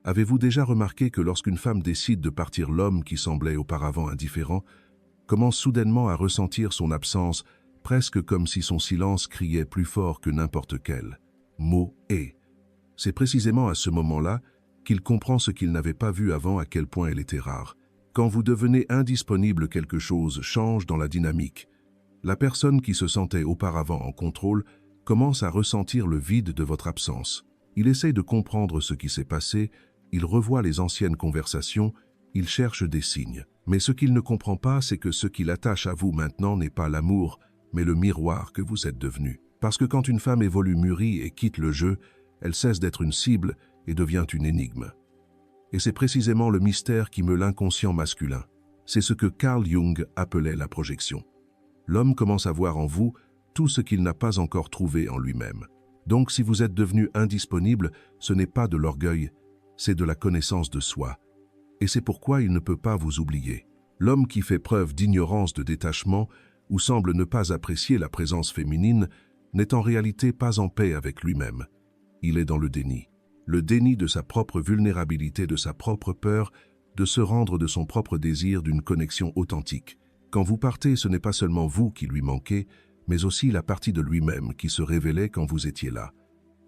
Avez-vous déjà remarqué que lorsqu'une femme décide de partir, l'homme qui semblait auparavant indifférent commence soudainement à ressentir son absence, presque comme si son silence criait plus fort que n'importe quel mot et. C'est précisément à ce moment-là qu'il comprend ce qu'il n'avait pas vu avant, à quel point elle était rare. Quand vous devenez indisponible, quelque chose change dans la dynamique. La personne qui se sentait auparavant en contrôle commence à ressentir le vide de votre absence. Il essaye de comprendre ce qui s'est passé, il revoit les anciennes conversations, il cherche des signes. Mais ce qu'il ne comprend pas, c'est que ce qui l'attache à vous maintenant n'est pas l'amour, mais le miroir que vous êtes devenu. Parce que quand une femme évolue, mûrit et quitte le jeu, elle cesse d'être une cible et devient une énigme. Et c'est précisément le mystère qui meut l'inconscient masculin. C'est ce que Carl Jung appelait la projection. L'homme commence à voir en vous tout ce qu'il n'a pas encore trouvé en lui-même. Donc si vous êtes devenu indisponible, ce n'est pas de l'orgueil, c'est de la connaissance de soi. Et c'est pourquoi il ne peut pas vous oublier. L'homme qui fait preuve d'ignorance, de détachement, ou semble ne pas apprécier la présence féminine, n'est en réalité pas en paix avec lui-même. Il est dans le déni de sa propre vulnérabilité, de sa propre peur, de se rendre, de son propre désir d'une connexion authentique. Quand vous partez, ce n'est pas seulement vous qui lui manquez, mais aussi la partie de lui-même qui se révélait quand vous étiez là.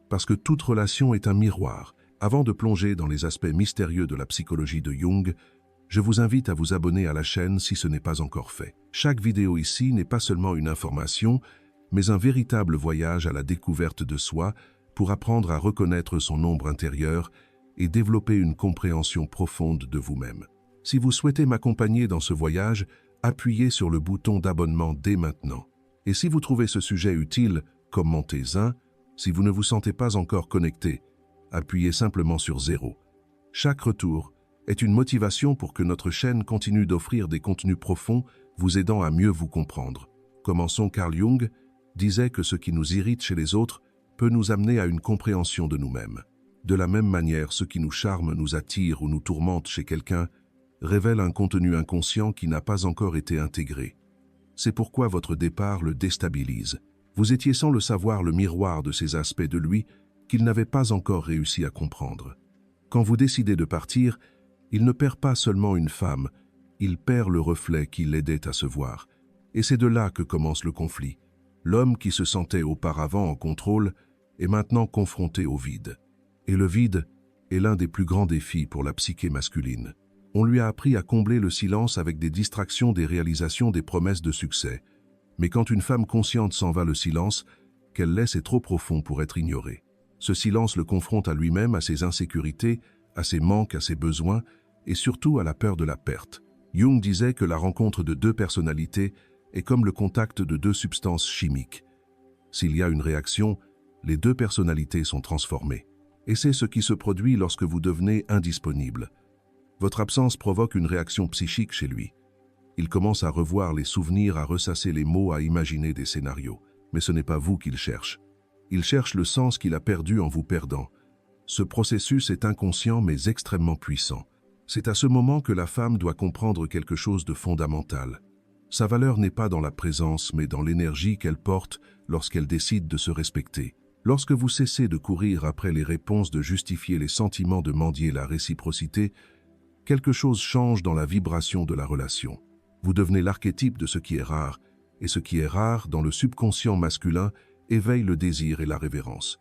Parce que toute relation est un miroir. Avant de plonger dans les aspects mystérieux de la psychologie de Jung, je vous invite à vous abonner à la chaîne si ce n'est pas encore fait. Chaque vidéo ici n'est pas seulement une information, mais un véritable voyage à la découverte de soi pour apprendre à reconnaître son ombre intérieure et développer une compréhension profonde de vous-même. Si vous souhaitez m'accompagner dans ce voyage, appuyez sur le bouton d'abonnement dès maintenant. Et si vous trouvez ce sujet utile, commentez-en. Si vous ne vous sentez pas encore connecté, appuyez simplement sur 0. Chaque retour est une motivation pour que notre chaîne continue d'offrir des contenus profonds vous aidant à mieux vous comprendre. Commençons. Carl Jung disait que ce qui nous irrite chez les autres peut nous amener à une compréhension de nous-mêmes. De la même manière, ce qui nous charme, nous attire ou nous tourmente chez quelqu'un révèle un contenu inconscient qui n'a pas encore été intégré. C'est pourquoi votre départ le déstabilise. Vous étiez sans le savoir le miroir de ces aspects de lui qu'il n'avait pas encore réussi à comprendre. Quand vous décidez de partir, il ne perd pas seulement une femme, il perd le reflet qui l'aidait à se voir. Et c'est de là que commence le conflit. L'homme qui se sentait auparavant en contrôle est maintenant confronté au vide. Et le vide est l'un des plus grands défis pour la psyché masculine. On lui a appris à combler le silence avec des distractions, des réalisations, des promesses de succès. Mais quand une femme consciente s'en va, le silence qu'elle laisse est trop profond pour être ignoré. Ce silence le confronte à lui-même, à ses insécurités, à ses manques, à ses besoins, et surtout à la peur de la perte. Jung disait que la rencontre de deux personnalités est comme le contact de deux substances chimiques. S'il y a une réaction, les deux personnalités sont transformées. Et c'est ce qui se produit lorsque vous devenez indisponible. Votre absence provoque une réaction psychique chez lui. Il commence à revoir les souvenirs, à ressasser les mots, à imaginer des scénarios. Mais ce n'est pas vous qu'il cherche. Il cherche le sens qu'il a perdu en vous perdant. Ce processus est inconscient mais extrêmement puissant. C'est à ce moment que la femme doit comprendre quelque chose de fondamental. Sa valeur n'est pas dans la présence, mais dans l'énergie qu'elle porte lorsqu'elle décide de se respecter. Lorsque vous cessez de courir après les réponses, de justifier les sentiments, de mendier la réciprocité, quelque chose change dans la vibration de la relation. Vous devenez l'archétype de ce qui est rare, et ce qui est rare dans le subconscient masculin éveille le désir et la révérence.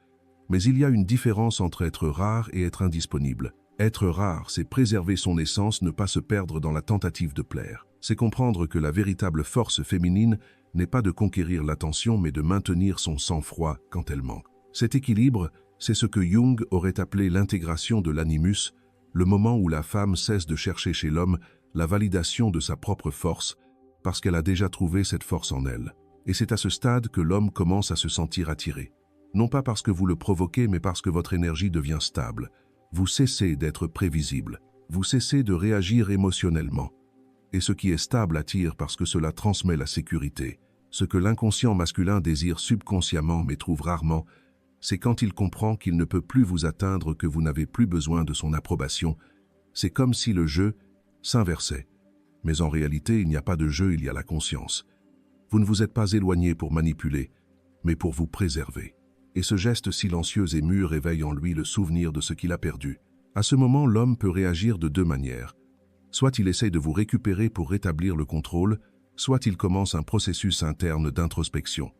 Mais il y a une différence entre être rare et être indisponible. Être rare, c'est préserver son essence, ne pas se perdre dans la tentative de plaire. C'est comprendre que la véritable force féminine n'est pas de conquérir l'attention, mais de maintenir son sang-froid quand elle manque. Cet équilibre, c'est ce que Jung aurait appelé l'intégration de l'animus, le moment où la femme cesse de chercher chez l'homme la validation de sa propre force, parce qu'elle a déjà trouvé cette force en elle. Et c'est à ce stade que l'homme commence à se sentir attiré. Non pas parce que vous le provoquez, mais parce que votre énergie devient stable. Vous cessez d'être prévisible. Vous cessez de réagir émotionnellement. Et ce qui est stable attire parce que cela transmet la sécurité. Ce que l'inconscient masculin désire subconsciemment mais trouve rarement, c'est quand il comprend qu'il ne peut plus vous atteindre, que vous n'avez plus besoin de son approbation. C'est comme si le jeu s'inversait. Mais en réalité, il n'y a pas de jeu, il y a la conscience. Vous ne vous êtes pas éloigné pour manipuler, mais pour vous préserver. Et ce geste silencieux et mûr éveille en lui le souvenir de ce qu'il a perdu. À ce moment, l'homme peut réagir de deux manières. Soit il essaye de vous récupérer pour rétablir le contrôle, soit il commence un processus interne d'introspection.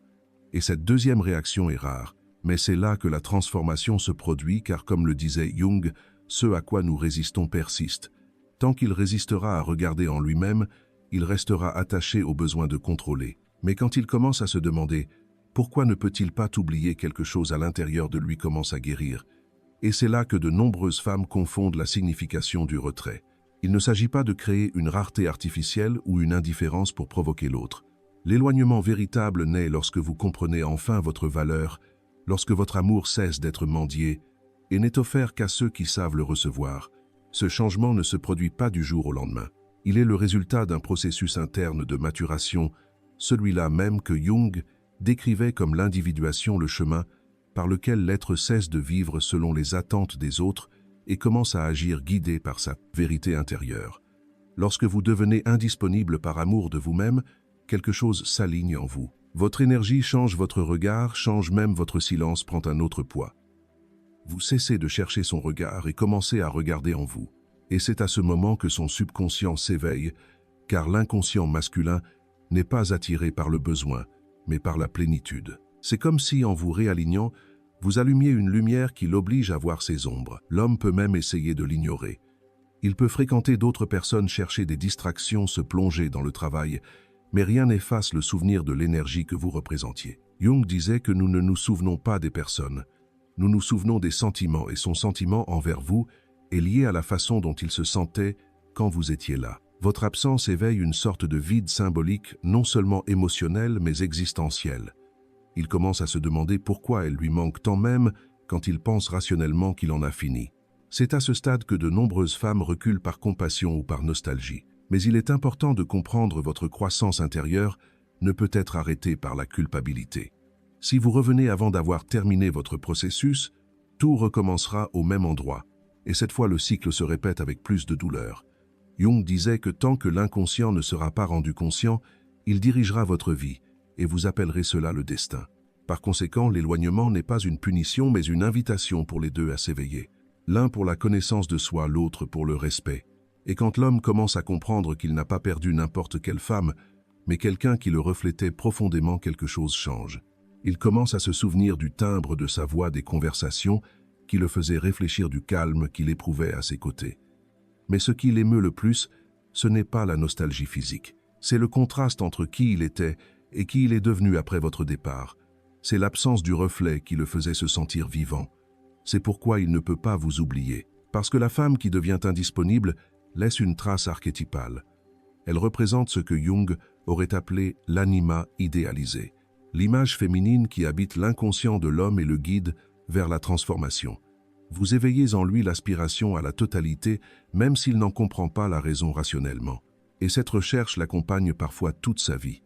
Et cette deuxième réaction est rare, mais c'est là que la transformation se produit car comme le disait Jung, ce à quoi nous résistons persiste. Tant qu'il résistera à regarder en lui-même, il restera attaché au besoin de contrôler. Mais quand il commence à se demander « Pourquoi ne peut-il pas oublier quelque chose à l'intérieur de lui » commence à guérir. Et c'est là que de nombreuses femmes confondent la signification du retrait. Il ne s'agit pas de créer une rareté artificielle ou une indifférence pour provoquer l'autre. L'éloignement véritable naît lorsque vous comprenez enfin votre valeur, lorsque votre amour cesse d'être mendié et n'est offert qu'à ceux qui savent le recevoir. Ce changement ne se produit pas du jour au lendemain. Il est le résultat d'un processus interne de maturation, celui-là même que Jung décrivait comme l'individuation, le chemin par lequel l'être cesse de vivre selon les attentes des autres et commence à agir guidé par sa vérité intérieure. Lorsque vous devenez indisponible par amour de vous-même, quelque chose s'aligne en vous. Votre énergie change, votre regard change, même votre silence prend un autre poids. Vous cessez de chercher son regard et commencez à regarder en vous. Et c'est à ce moment que son subconscient s'éveille, car l'inconscient masculin n'est pas attiré par le besoin, mais par la plénitude. C'est comme si, en vous réalignant, vous allumiez une lumière qui l'oblige à voir ses ombres. L'homme peut même essayer de l'ignorer. Il peut fréquenter d'autres personnes, chercher des distractions, se plonger dans le travail, mais rien n'efface le souvenir de l'énergie que vous représentiez. Jung disait que nous ne nous souvenons pas des personnes, nous nous souvenons des sentiments, et son sentiment envers vous est lié à la façon dont il se sentait quand vous étiez là. Votre absence éveille une sorte de vide symbolique, non seulement émotionnel, mais existentiel. Il commence à se demander pourquoi elle lui manque tant, même quand il pense rationnellement qu'il en a fini. C'est à ce stade que de nombreuses femmes reculent par compassion ou par nostalgie. Mais il est important de comprendre que votre croissance intérieure ne peut être arrêtée par la culpabilité. Si vous revenez avant d'avoir terminé votre processus, tout recommencera au même endroit, et cette fois le cycle se répète avec plus de douleur. Jung disait que tant que l'inconscient ne sera pas rendu conscient, il dirigera votre vie, et vous appellerez cela le destin. Par conséquent, l'éloignement n'est pas une punition, mais une invitation pour les deux à s'éveiller. L'un pour la connaissance de soi, l'autre pour le respect. Et quand l'homme commence à comprendre qu'il n'a pas perdu n'importe quelle femme, mais quelqu'un qui le reflétait profondément, quelque chose change. Il commence à se souvenir du timbre de sa voix, des conversations qui le faisaient réfléchir, du calme qu'il éprouvait à ses côtés. Mais ce qui l'émeut le plus, ce n'est pas la nostalgie physique. C'est le contraste entre qui il était et qui il est devenu après votre départ. C'est l'absence du reflet qui le faisait se sentir vivant. C'est pourquoi il ne peut pas vous oublier. Parce que la femme qui devient indisponible laisse une trace archétypale. Elle représente ce que Jung aurait appelé l'anima idéalisé, l'image féminine qui habite l'inconscient de l'homme et le guide vers la transformation. Vous éveillez en lui l'aspiration à la totalité, même s'il n'en comprend pas la raison rationnellement. Et cette recherche l'accompagne parfois toute sa vie.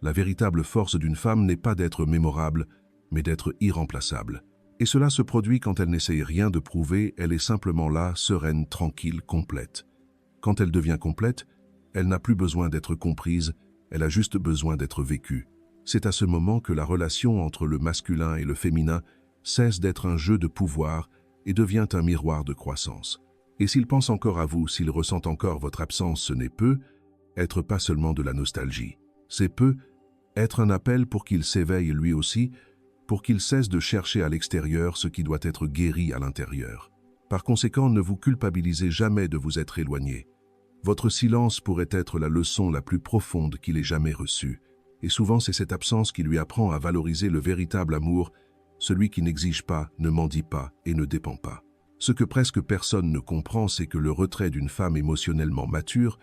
La véritable force d'une femme n'est pas d'être mémorable, mais d'être irremplaçable. Et cela se produit quand elle n'essaye rien de prouver, elle est simplement là, sereine, tranquille, complète. Quand elle devient complète, elle n'a plus besoin d'être comprise, elle a juste besoin d'être vécue. C'est à ce moment que la relation entre le masculin et le féminin cesse d'être un jeu de pouvoir et devient un miroir de croissance. Et s'il pense encore à vous, s'il ressent encore votre absence, ce n'est peu être pas seulement de la nostalgie. C'est peu être un appel pour qu'il s'éveille lui aussi, pour qu'il cesse de chercher à l'extérieur ce qui doit être guéri à l'intérieur. Par conséquent, ne vous culpabilisez jamais de vous être éloigné. Votre silence pourrait être la leçon la plus profonde qu'il ait jamais reçue. Et souvent, c'est cette absence qui lui apprend à valoriser le véritable amour, celui qui n'exige pas, ne mendie pas et ne dépend pas. Ce que presque personne ne comprend, c'est que le retrait d'une femme émotionnellement mature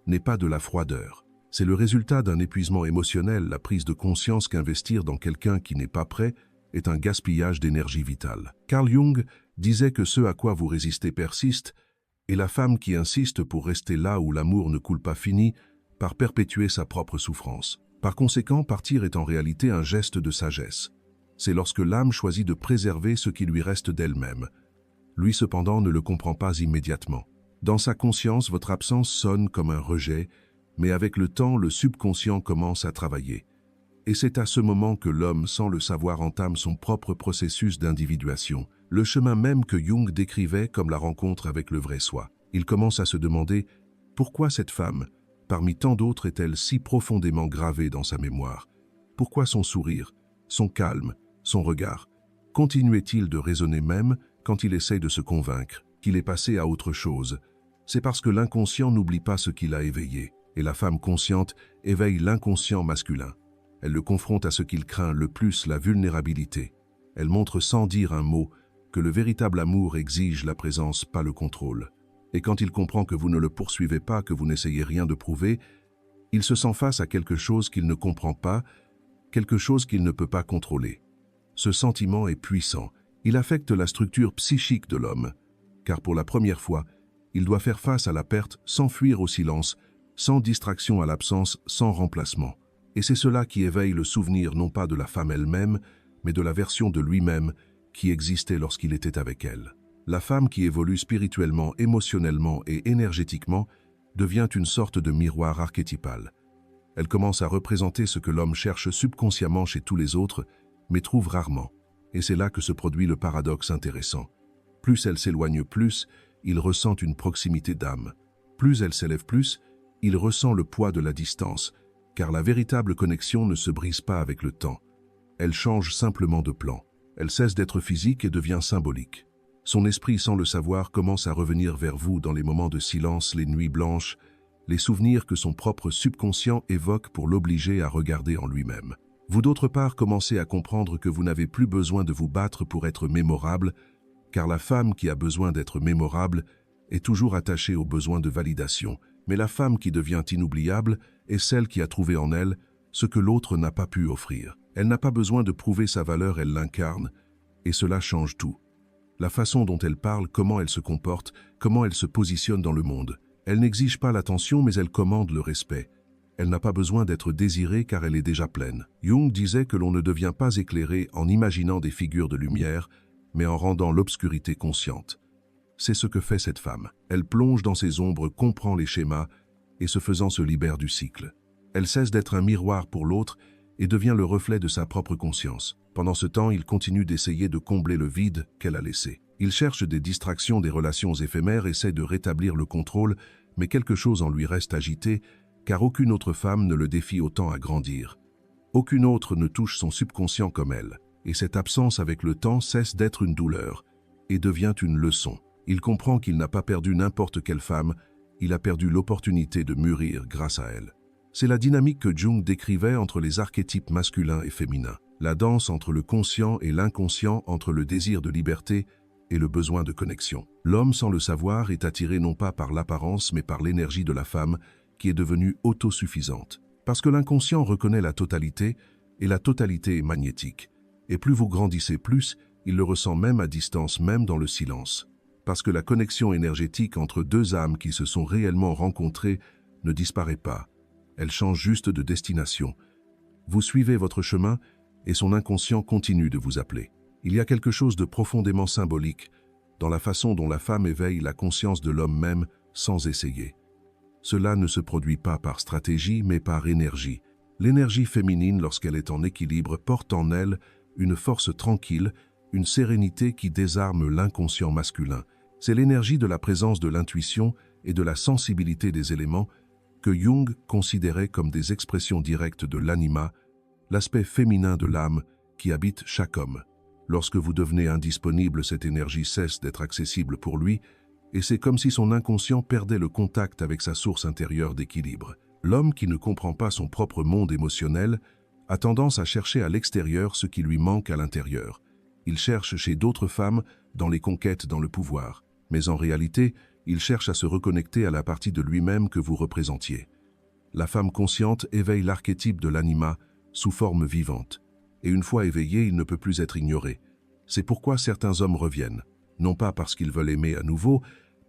n'est pas de la froideur. C'est le résultat d'un épuisement émotionnel, la prise de conscience qu'investir dans quelqu'un qui n'est pas prêt est un gaspillage d'énergie vitale. Carl Jung disait que ce à quoi vous résistez persiste, et la femme qui insiste pour rester là où l'amour ne coule pas finit par perpétuer sa propre souffrance. Par conséquent, partir est en réalité un geste de sagesse. C'est lorsque l'âme choisit de préserver ce qui lui reste d'elle-même. Lui cependant ne le comprend pas immédiatement. Dans sa conscience, votre absence sonne comme un rejet, mais avec le temps, le subconscient commence à travailler. Et c'est à ce moment que l'homme, sans le savoir, entame son propre processus d'individuation. le chemin même que Jung décrivait comme la rencontre avec le vrai soi. Il commence à se demander pourquoi cette femme, parmi tant d'autres, est-elle si profondément gravée dans sa mémoire? Pourquoi son sourire, son calme, son regard continuait-il de résonner même quand il essaye de se convaincre qu'il est passé à autre chose? C'est parce que l'inconscient n'oublie pas ce qu'il a éveillé, et la femme consciente éveille l'inconscient masculin. Elle le confronte à ce qu'il craint le plus, la vulnérabilité. Elle montre sans dire un mot que le véritable amour exige la présence, pas le contrôle. Et quand il comprend que vous ne le poursuivez pas, que vous n'essayez rien de prouver, il se sent face à quelque chose qu'il ne comprend pas, quelque chose qu'il ne peut pas contrôler. Ce sentiment est puissant. Il affecte la structure psychique de l'homme, car pour la première fois, il doit faire face à la perte sans fuir au silence, sans distraction à l'absence, sans remplacement. Et c'est cela qui éveille le souvenir non pas de la femme elle-même, mais de la version de lui-même qui existait lorsqu'il était avec elle. La femme qui évolue spirituellement, émotionnellement et énergétiquement devient une sorte de miroir archétypal. Elle commence à représenter ce que l'homme cherche subconsciemment chez tous les autres, mais trouve rarement. Et c'est là que se produit le paradoxe intéressant. Plus elle s'éloigne, plus il ressent une proximité d'âme. Plus elle s'élève, plus il ressent le poids de la distance, car la véritable connexion ne se brise pas avec le temps. Elle change simplement de plan. Elle cesse d'être physique et devient symbolique. Son esprit, sans le savoir, commence à revenir vers vous dans les moments de silence, les nuits blanches, les souvenirs que son propre subconscient évoque pour l'obliger à regarder en lui-même. Vous d'autre part commencez à comprendre que vous n'avez plus besoin de vous battre pour être mémorable, car la femme qui a besoin d'être mémorable est toujours attachée au besoin de validation. Mais la femme qui devient inoubliable est celle qui a trouvé en elle ce que l'autre n'a pas pu offrir. Elle n'a pas besoin de prouver sa valeur, elle l'incarne, et cela change tout. La façon dont elle parle, comment elle se comporte, comment elle se positionne dans le monde. Elle n'exige pas l'attention, mais elle commande le respect. Elle n'a pas besoin d'être désirée car elle est déjà pleine. Jung disait que l'on ne devient pas éclairé en imaginant des figures de lumière, mais en rendant l'obscurité consciente. C'est ce que fait cette femme. Elle plonge dans ses ombres, comprend les schémas, et ce faisant se libère du cycle. Elle cesse d'être un miroir pour l'autre et devient le reflet de sa propre conscience. Pendant ce temps, il continue d'essayer de combler le vide qu'elle a laissé. Il cherche des distractions, des relations éphémères, essaie de rétablir le contrôle, mais quelque chose en lui reste agité, car aucune autre femme ne le défie autant à grandir. Aucune autre ne touche son subconscient comme elle, et cette absence avec le temps cesse d'être une douleur et devient une leçon. Il comprend qu'il n'a pas perdu n'importe quelle femme, il a perdu l'opportunité de mûrir grâce à elle. C'est la dynamique que Jung décrivait entre les archétypes masculins et féminins, la danse entre le conscient et l'inconscient, entre le désir de liberté et le besoin de connexion. L'homme, sans le savoir, est attiré non pas par l'apparence, mais par l'énergie de la femme qui est devenue autosuffisante. Parce que l'inconscient reconnaît la totalité, et la totalité est magnétique. Et plus vous grandissez, plus il le ressent même à distance, même dans le silence. Parce que la connexion énergétique entre deux âmes qui se sont réellement rencontrées ne disparaît pas. Elle change juste de destination. Vous suivez votre chemin et son inconscient continue de vous appeler. Il y a quelque chose de profondément symbolique dans la façon dont la femme éveille la conscience de l'homme même sans essayer. Cela ne se produit pas par stratégie, mais par énergie. L'énergie féminine, lorsqu'elle est en équilibre, porte en elle une force tranquille, une sérénité qui désarme l'inconscient masculin. C'est l'énergie de la présence de l'intuition et de la sensibilité des éléments que Jung considérait comme des expressions directes de l'anima, l'aspect féminin de l'âme qui habite chaque homme. Lorsque vous devenez indisponible, cette énergie cesse d'être accessible pour lui, et c'est comme si son inconscient perdait le contact avec sa source intérieure d'équilibre. L'homme qui ne comprend pas son propre monde émotionnel a tendance à chercher à l'extérieur ce qui lui manque à l'intérieur. Il cherche chez d'autres femmes, dans les conquêtes, dans le pouvoir. Mais en réalité, il cherche à se reconnecter à la partie de lui-même que vous représentiez. La femme consciente éveille l'archétype de l'anima sous forme vivante. Et une fois éveillé, il ne peut plus être ignoré. C'est pourquoi certains hommes reviennent, non pas parce qu'ils veulent aimer à nouveau,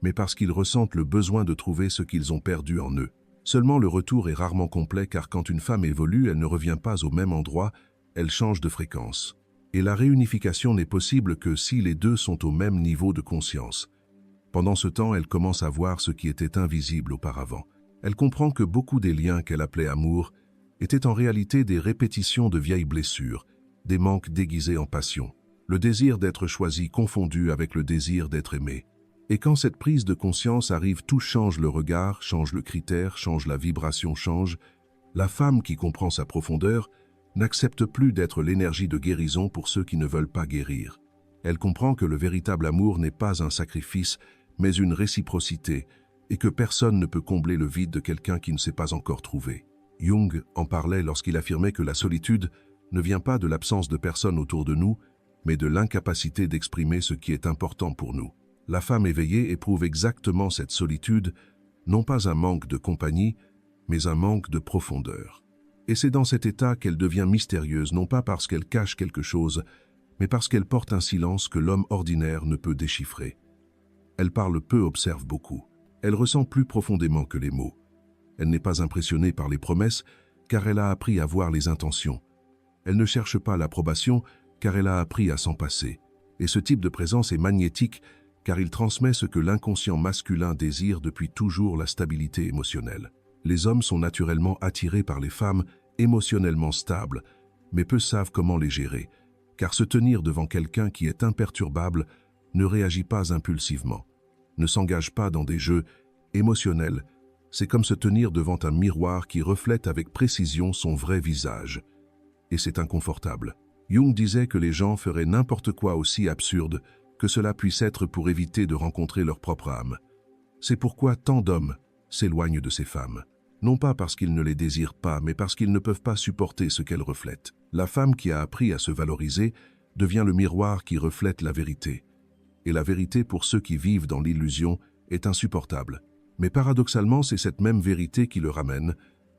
mais parce qu'ils ressentent le besoin de trouver ce qu'ils ont perdu en eux. Seulement le retour est rarement complet car quand une femme évolue, elle ne revient pas au même endroit, elle change de fréquence. Et la réunification n'est possible que si les deux sont au même niveau de conscience. Pendant ce temps, elle commence à voir ce qui était invisible auparavant. Elle comprend que beaucoup des liens qu'elle appelait amour étaient en réalité des répétitions de vieilles blessures, des manques déguisés en passion. le désir d'être choisi confondu avec le désir d'être aimé. Et quand cette prise de conscience arrive, tout change, le regard change, le critère change, la vibration change. La femme qui comprend sa profondeur n'accepte plus d'être l'énergie de guérison pour ceux qui ne veulent pas guérir. Elle comprend que le véritable amour n'est pas un sacrifice, mais une réciprocité, et que personne ne peut combler le vide de quelqu'un qui ne s'est pas encore trouvé. Jung en parlait lorsqu'il affirmait que la solitude ne vient pas de l'absence de personnes autour de nous, mais de l'incapacité d'exprimer ce qui est important pour nous. La femme éveillée éprouve exactement cette solitude, non pas un manque de compagnie, mais un manque de profondeur. Et c'est dans cet état qu'elle devient mystérieuse, non pas parce qu'elle cache quelque chose, mais parce qu'elle porte un silence que l'homme ordinaire ne peut déchiffrer. Elle parle peu, observe beaucoup. Elle ressent plus profondément que les mots. Elle n'est pas impressionnée par les promesses, car elle a appris à voir les intentions. Elle ne cherche pas l'approbation, car elle a appris à s'en passer. Et ce type de présence est magnétique, car il transmet ce que l'inconscient masculin désire depuis toujours, la stabilité émotionnelle. Les hommes sont naturellement attirés par les femmes émotionnellement stables, mais peu savent comment les gérer, car se tenir devant quelqu'un qui est imperturbable ne réagit pas impulsivement, ne s'engage pas dans des jeux émotionnels. C'est comme se tenir devant un miroir qui reflète avec précision son vrai visage. Et c'est inconfortable. Jung disait que les gens feraient n'importe quoi, aussi absurde que cela puisse être, pour éviter de rencontrer leur propre âme. C'est pourquoi tant d'hommes s'éloignent de ces femmes. Non pas parce qu'ils ne les désirent pas, mais parce qu'ils ne peuvent pas supporter ce qu'elles reflètent. La femme qui a appris à se valoriser devient le miroir qui reflète la vérité. Et la vérité, pour ceux qui vivent dans l'illusion, est insupportable. Mais paradoxalement, c'est cette même vérité qui le ramène,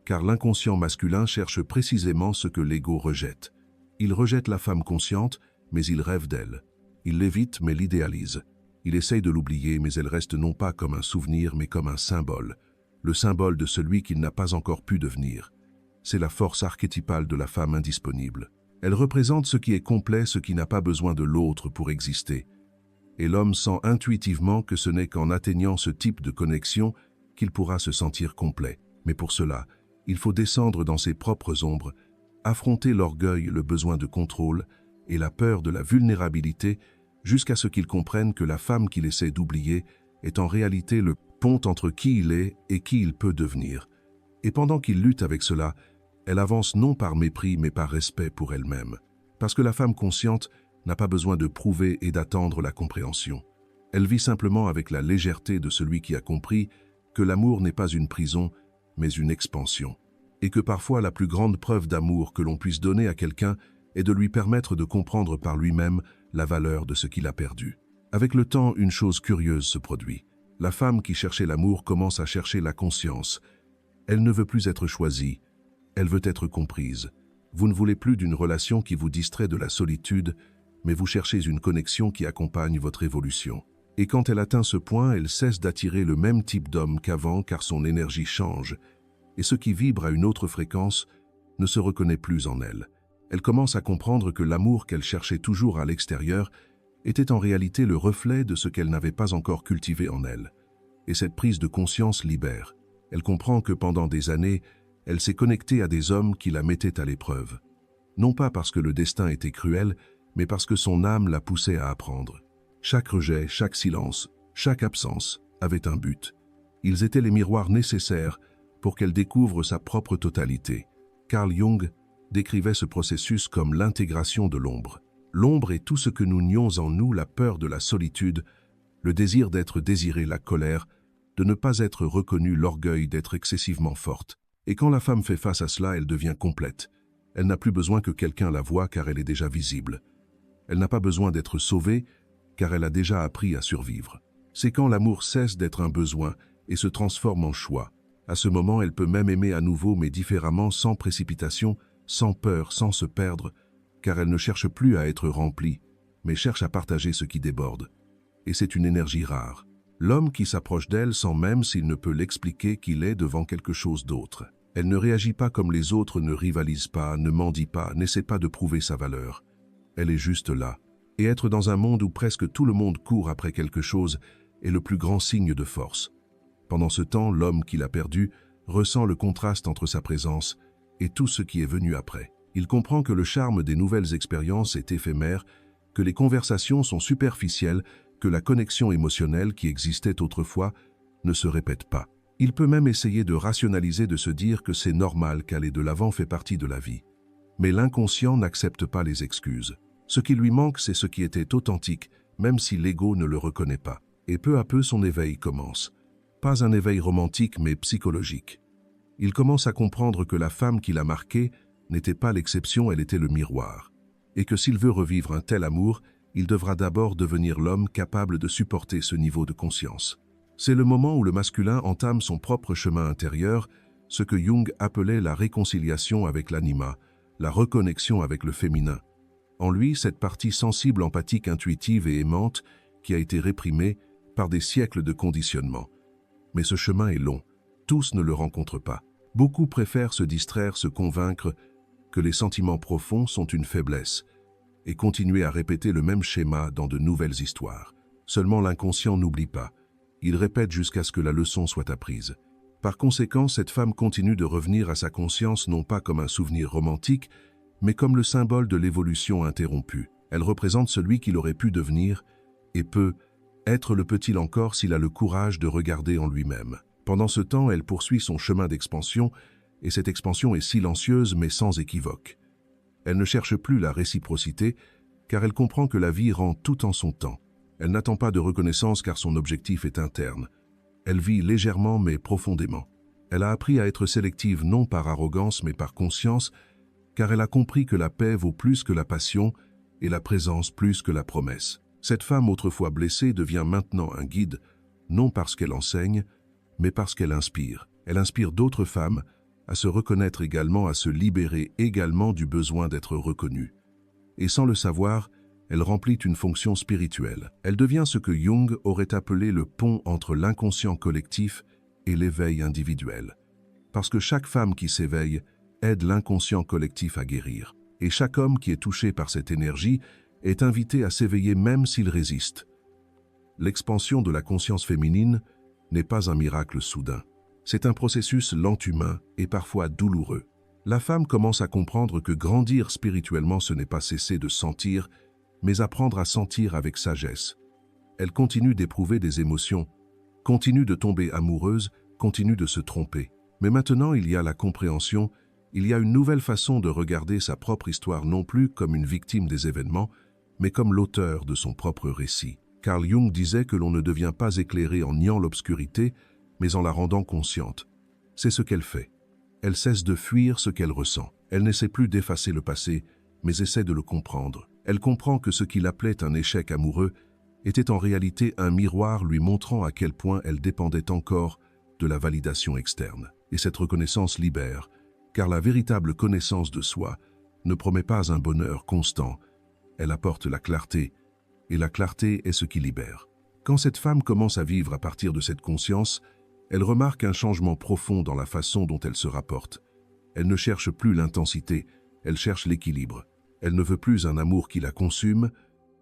car l'inconscient masculin cherche précisément ce que l'ego rejette. Il rejette la femme consciente, mais il rêve d'elle. Il l'évite, mais l'idéalise. Il essaye de l'oublier, mais elle reste non pas comme un souvenir, mais comme un symbole. Le symbole de celui qu'il n'a pas encore pu devenir. C'est la force archétypale de la femme indisponible. Elle représente ce qui est complet, ce qui n'a pas besoin de l'autre pour exister. Et l'homme sent intuitivement que ce n'est qu'en atteignant ce type de connexion qu'il pourra se sentir complet. Mais pour cela, il faut descendre dans ses propres ombres, affronter l'orgueil, le besoin de contrôle et la peur de la vulnérabilité, jusqu'à ce qu'il comprenne que la femme qu'il essaie d'oublier est en réalité le pont entre qui il est et qui il peut devenir. Et pendant qu'il lutte avec cela, elle avance non par mépris mais par respect pour elle-même. Parce que la femme consciente n'a pas besoin de prouver et d'attendre la compréhension. Elle vit simplement avec la légèreté de celui qui a compris que l'amour n'est pas une prison, mais une expansion. Et que parfois la plus grande preuve d'amour que l'on puisse donner à quelqu'un est de lui permettre de comprendre par lui-même la valeur de ce qu'il a perdu. Avec le temps, une chose curieuse se produit. La femme qui cherchait l'amour commence à chercher la conscience. Elle ne veut plus être choisie, elle veut être comprise. Vous ne voulez plus d'une relation qui vous distrait de la solitude, mais vous cherchez une connexion qui accompagne votre évolution. Et quand elle atteint ce point, elle cesse d'attirer le même type d'homme qu'avant, car son énergie change, et ce qui vibre à une autre fréquence ne se reconnaît plus en elle. Elle commence à comprendre que l'amour qu'elle cherchait toujours à l'extérieur était en réalité le reflet de ce qu'elle n'avait pas encore cultivé en elle. Et cette prise de conscience libère. Elle comprend que pendant des années, elle s'est connectée à des hommes qui la mettaient à l'épreuve. Non pas parce que le destin était cruel, mais parce que son âme la poussait à apprendre. Chaque rejet, chaque silence, chaque absence avait un but. Ils étaient les miroirs nécessaires pour qu'elle découvre sa propre totalité. Carl Jung décrivait ce processus comme l'intégration de l'ombre. L'ombre est tout ce que nous nions en nous, la peur de la solitude, le désir d'être désiré, la colère, de ne pas être reconnue, l'orgueil d'être excessivement forte. Et quand la femme fait face à cela, elle devient complète. Elle n'a plus besoin que quelqu'un la voie car elle est déjà visible. Elle n'a pas besoin d'être sauvée car elle a déjà appris à survivre. C'est quand l'amour cesse d'être un besoin et se transforme en choix. À ce moment, elle peut même aimer à nouveau mais différemment, sans précipitation, sans peur, sans se perdre, car elle ne cherche plus à être remplie, mais cherche à partager ce qui déborde. Et c'est une énergie rare. L'homme qui s'approche d'elle sent même s'il ne peut l'expliquer qu'il est devant quelque chose d'autre. Elle ne réagit pas comme les autres, ne rivalise pas, ne mendie pas, n'essaie pas de prouver sa valeur. Elle est juste là. Et être dans un monde où presque tout le monde court après quelque chose est le plus grand signe de force. Pendant ce temps, l'homme qui l'a perdu ressent le contraste entre sa présence et tout ce qui est venu après. Il comprend que le charme des nouvelles expériences est éphémère, que les conversations sont superficielles, que la connexion émotionnelle qui existait autrefois ne se répète pas. Il peut même essayer de rationaliser, de se dire que c'est normal, qu'aller de l'avant fait partie de la vie. Mais l'inconscient n'accepte pas les excuses. Ce qui lui manque, c'est ce qui était authentique, même si l'ego ne le reconnaît pas. Et peu à peu, son éveil commence. Pas un éveil romantique, mais psychologique. Il commence à comprendre que la femme qui l'a marqué n'était pas l'exception, elle était le miroir. Et que s'il veut revivre un tel amour, il devra d'abord devenir l'homme capable de supporter ce niveau de conscience. C'est le moment où le masculin entame son propre chemin intérieur, ce que Jung appelait la réconciliation avec l'anima, la reconnexion avec le féminin. En lui, cette partie sensible, empathique, intuitive et aimante qui a été réprimée par des siècles de conditionnement. Mais ce chemin est long. Tous ne le rencontrent pas. Beaucoup préfèrent se distraire, se convaincre que les sentiments profonds sont une faiblesse et continuer à répéter le même schéma dans de nouvelles histoires. Seulement l'inconscient n'oublie pas. Il répète jusqu'à ce que la leçon soit apprise. Par conséquent, cette femme continue de revenir à sa conscience non pas comme un souvenir romantique, mais comme le symbole de l'évolution interrompue. Elle représente celui qu'il aurait pu devenir et peut être le peut-il encore s'il a le courage de regarder en lui-même. Pendant ce temps, elle poursuit son chemin d'expansion, et cette expansion est silencieuse mais sans équivoque. Elle ne cherche plus la réciprocité, car elle comprend que la vie rend tout en son temps. Elle n'attend pas de reconnaissance car son objectif est interne. Elle vit légèrement mais profondément. Elle a appris à être sélective non par arrogance mais par conscience, car elle a compris que la paix vaut plus que la passion et la présence plus que la promesse. Cette femme autrefois blessée devient maintenant un guide, non parce qu'elle enseigne, mais parce qu'elle inspire. Elle inspire d'autres femmes à se reconnaître également, à se libérer également du besoin d'être reconnue. Et sans le savoir, elle remplit une fonction spirituelle. Elle devient ce que Jung aurait appelé le pont entre l'inconscient collectif et l'éveil individuel. Parce que chaque femme qui s'éveille aide l'inconscient collectif à guérir. Et chaque homme qui est touché par cette énergie est invité à s'éveiller même s'il résiste. L'expansion de la conscience féminine n'est pas un miracle soudain. C'est un processus lent, humain et parfois douloureux. La femme commence à comprendre que grandir spirituellement, ce n'est pas cesser de sentir, mais apprendre à sentir avec sagesse. Elle continue d'éprouver des émotions, continue de tomber amoureuse, continue de se tromper. Mais maintenant, il y a la compréhension, il y a une nouvelle façon de regarder sa propre histoire, non plus comme une victime des événements, mais comme l'auteur de son propre récit. Carl Jung disait que l'on ne devient pas éclairé en niant l'obscurité, mais en la rendant consciente. C'est ce qu'elle fait. Elle cesse de fuir ce qu'elle ressent. Elle n'essaie plus d'effacer le passé, mais essaie de le comprendre. Elle comprend que ce qu'il appelait un échec amoureux était en réalité un miroir lui montrant à quel point elle dépendait encore de la validation externe. Et cette reconnaissance libère, car la véritable connaissance de soi ne promet pas un bonheur constant. Elle apporte la clarté, et la clarté est ce qui libère. Quand cette femme commence à vivre à partir de cette conscience, elle remarque un changement profond dans la façon dont elle se rapporte. Elle ne cherche plus l'intensité, elle cherche l'équilibre. Elle ne veut plus un amour qui la consume,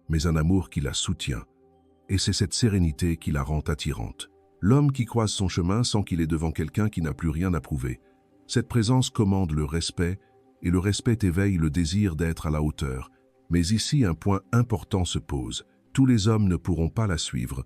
mais un amour qui la soutient. Et c'est cette sérénité qui la rend attirante. L'homme qui croise son chemin sent qu'il est devant quelqu'un qui n'a plus rien à prouver. Cette présence commande le respect, et le respect éveille le désir d'être à la hauteur. Mais ici, un point important se pose. Tous les hommes ne pourront pas la suivre.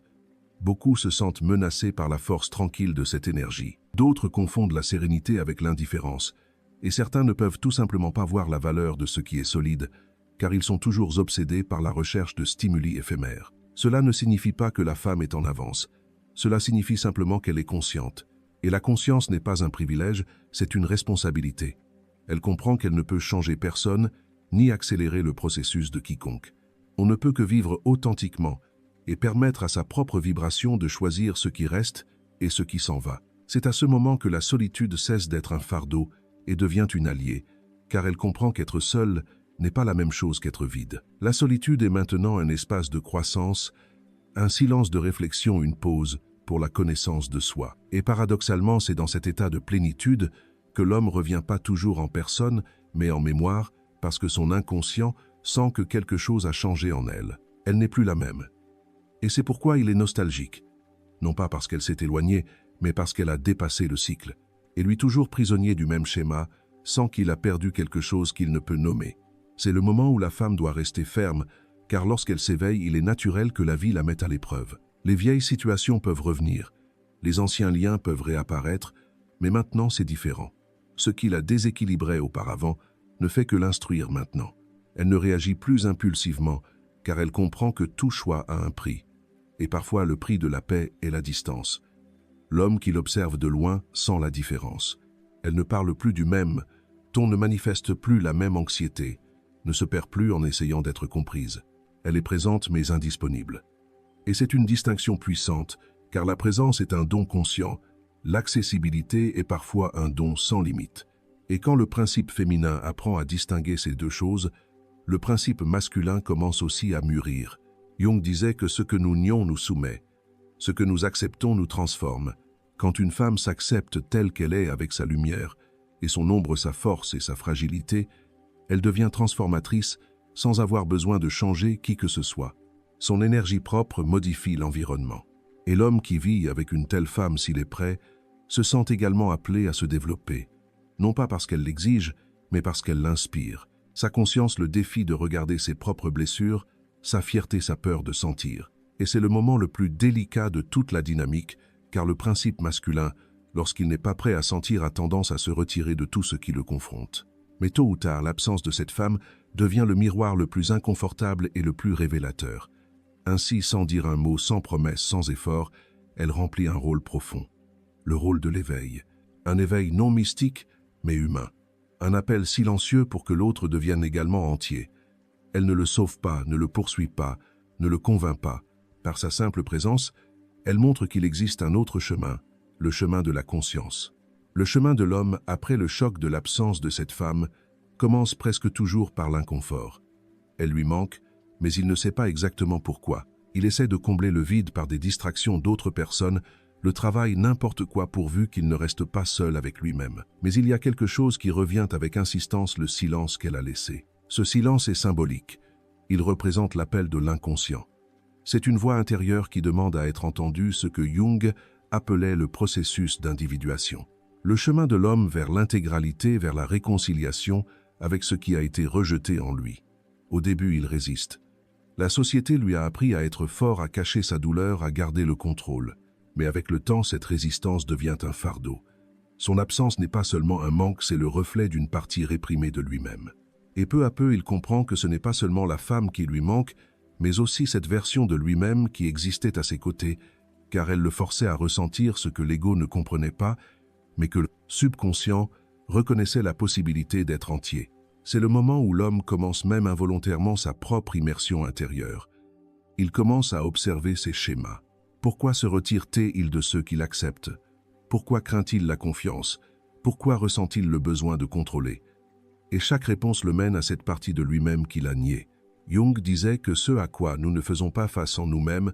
Beaucoup se sentent menacés par la force tranquille de cette énergie. D'autres confondent la sérénité avec l'indifférence. Et certains ne peuvent tout simplement pas voir la valeur de ce qui est solide, car ils sont toujours obsédés par la recherche de stimuli éphémères. Cela ne signifie pas que la femme est en avance. Cela signifie simplement qu'elle est consciente. Et la conscience n'est pas un privilège, c'est une responsabilité. Elle comprend qu'elle ne peut changer personne, ni accélérer le processus de quiconque. On ne peut que vivre authentiquement et permettre à sa propre vibration de choisir ce qui reste et ce qui s'en va. C'est à ce moment que la solitude cesse d'être un fardeau et devient une alliée, car elle comprend qu'être seule n'est pas la même chose qu'être vide. La solitude est maintenant un espace de croissance, un silence de réflexion, une pause pour la connaissance de soi. Et paradoxalement, c'est dans cet état de plénitude que l'homme revient pas toujours en personne, mais en mémoire, parce que son inconscient sent que quelque chose a changé en elle. Elle n'est plus la même. Et c'est pourquoi il est nostalgique. Non pas parce qu'elle s'est éloignée, mais parce qu'elle a dépassé le cycle. Et lui toujours prisonnier du même schéma, sans qu'il a perdu quelque chose qu'il ne peut nommer. C'est le moment où la femme doit rester ferme, car lorsqu'elle s'éveille, il est naturel que la vie la mette à l'épreuve. Les vieilles situations peuvent revenir, les anciens liens peuvent réapparaître, mais maintenant c'est différent. Ce qui la déséquilibrait auparavant ne fait que l'instruire maintenant. Elle ne réagit plus impulsivement, car elle comprend que tout choix a un prix. Et parfois le prix de la paix est la distance. L'homme qui l'observe de loin sent la différence. Elle ne parle plus du même ton, ne manifeste plus la même anxiété, ne se perd plus en essayant d'être comprise. Elle est présente mais indisponible. Et c'est une distinction puissante, car la présence est un don conscient, l'accessibilité est parfois un don sans limite. Et quand le principe féminin apprend à distinguer ces deux choses, le principe masculin commence aussi à mûrir. Jung disait que ce que nous nions nous soumet, ce que nous acceptons nous transforme. Quand une femme s'accepte telle qu'elle est avec sa lumière, et son ombre sa force et sa fragilité, elle devient transformatrice sans avoir besoin de changer qui que ce soit. Son énergie propre modifie l'environnement. Et l'homme qui vit avec une telle femme, s'il est prêt, se sent également appelé à se développer. Non pas parce qu'elle l'exige, mais parce qu'elle l'inspire. Sa conscience le défie de regarder ses propres blessures, sa fierté, sa peur de sentir. Et c'est le moment le plus délicat de toute la dynamique, car le principe masculin, lorsqu'il n'est pas prêt à sentir, a tendance à se retirer de tout ce qui le confronte. Mais tôt ou tard, l'absence de cette femme devient le miroir le plus inconfortable et le plus révélateur. Ainsi, sans dire un mot, sans promesse, sans effort, elle remplit un rôle profond. Le rôle de l'éveil. Un éveil non mystique, mais humain. Un appel silencieux pour que l'autre devienne également entier. Elle ne le sauve pas, ne le poursuit pas, ne le convainc pas. Par sa simple présence, elle montre qu'il existe un autre chemin, le chemin de la conscience. Le chemin de l'homme, après le choc de l'absence de cette femme, commence presque toujours par l'inconfort. Elle lui manque, mais il ne sait pas exactement pourquoi. Il essaie de combler le vide par des distractions d'autres personnes, le travail, n'importe quoi pourvu qu'il ne reste pas seul avec lui-même. Mais il y a quelque chose qui revient avec insistance, le silence qu'elle a laissé. Ce silence est symbolique. Il représente l'appel de l'inconscient. C'est une voix intérieure qui demande à être entendue, ce que Jung appelait le processus d'individuation. Le chemin de l'homme vers l'intégralité, vers la réconciliation avec ce qui a été rejeté en lui. Au début, il résiste. La société lui a appris à être fort, à cacher sa douleur, à garder le contrôle. Mais avec le temps, cette résistance devient un fardeau. Son absence n'est pas seulement un manque, c'est le reflet d'une partie réprimée de lui-même. Et peu à peu, il comprend que ce n'est pas seulement la femme qui lui manque, mais aussi cette version de lui-même qui existait à ses côtés, car elle le forçait à ressentir ce que l'ego ne comprenait pas, mais que le subconscient reconnaissait la possibilité d'être entier. C'est le moment où l'homme commence même involontairement sa propre immersion intérieure. Il commence à observer ses schémas. Pourquoi se retire-t-il de ceux qui l'acceptent? Pourquoi craint-il la confiance? Pourquoi ressent-il le besoin de contrôler? Et chaque réponse le mène à cette partie de lui-même qu'il a niée. Jung disait que ce à quoi nous ne faisons pas face en nous-mêmes,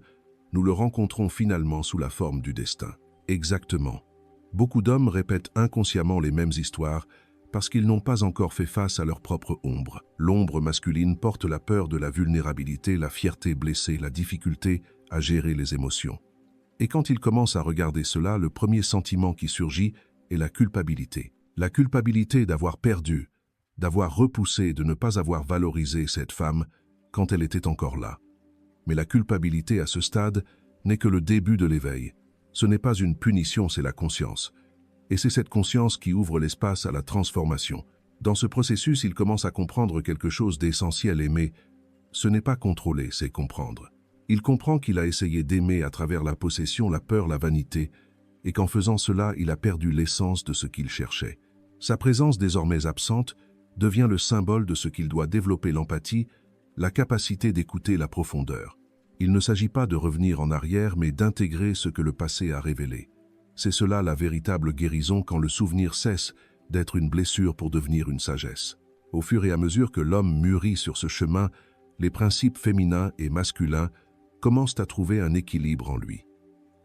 nous le rencontrons finalement sous la forme du destin. Exactement. Beaucoup d'hommes répètent inconsciemment les mêmes histoires parce qu'ils n'ont pas encore fait face à leur propre ombre. L'ombre masculine porte la peur de la vulnérabilité, la fierté blessée, la difficulté à gérer les émotions. Et quand il commence à regarder cela, le premier sentiment qui surgit est la culpabilité. La culpabilité d'avoir perdu, d'avoir repoussé, de ne pas avoir valorisé cette femme quand elle était encore là. Mais la culpabilité à ce stade n'est que le début de l'éveil. Ce n'est pas une punition, c'est la conscience. Et c'est cette conscience qui ouvre l'espace à la transformation. Dans ce processus, il commence à comprendre quelque chose d'essentiel. Aimer, ce n'est pas contrôler, c'est comprendre. Il comprend qu'il a essayé d'aimer à travers la possession, la peur, la vanité, et qu'en faisant cela, il a perdu l'essence de ce qu'il cherchait. Sa présence désormais absente devient le symbole de ce qu'il doit développer: l'empathie, la capacité d'écouter, la profondeur. Il ne s'agit pas de revenir en arrière, mais d'intégrer ce que le passé a révélé. C'est cela la véritable guérison, quand le souvenir cesse d'être une blessure pour devenir une sagesse. Au fur et à mesure que l'homme mûrit sur ce chemin, les principes féminins et masculins commencent à trouver un équilibre en lui.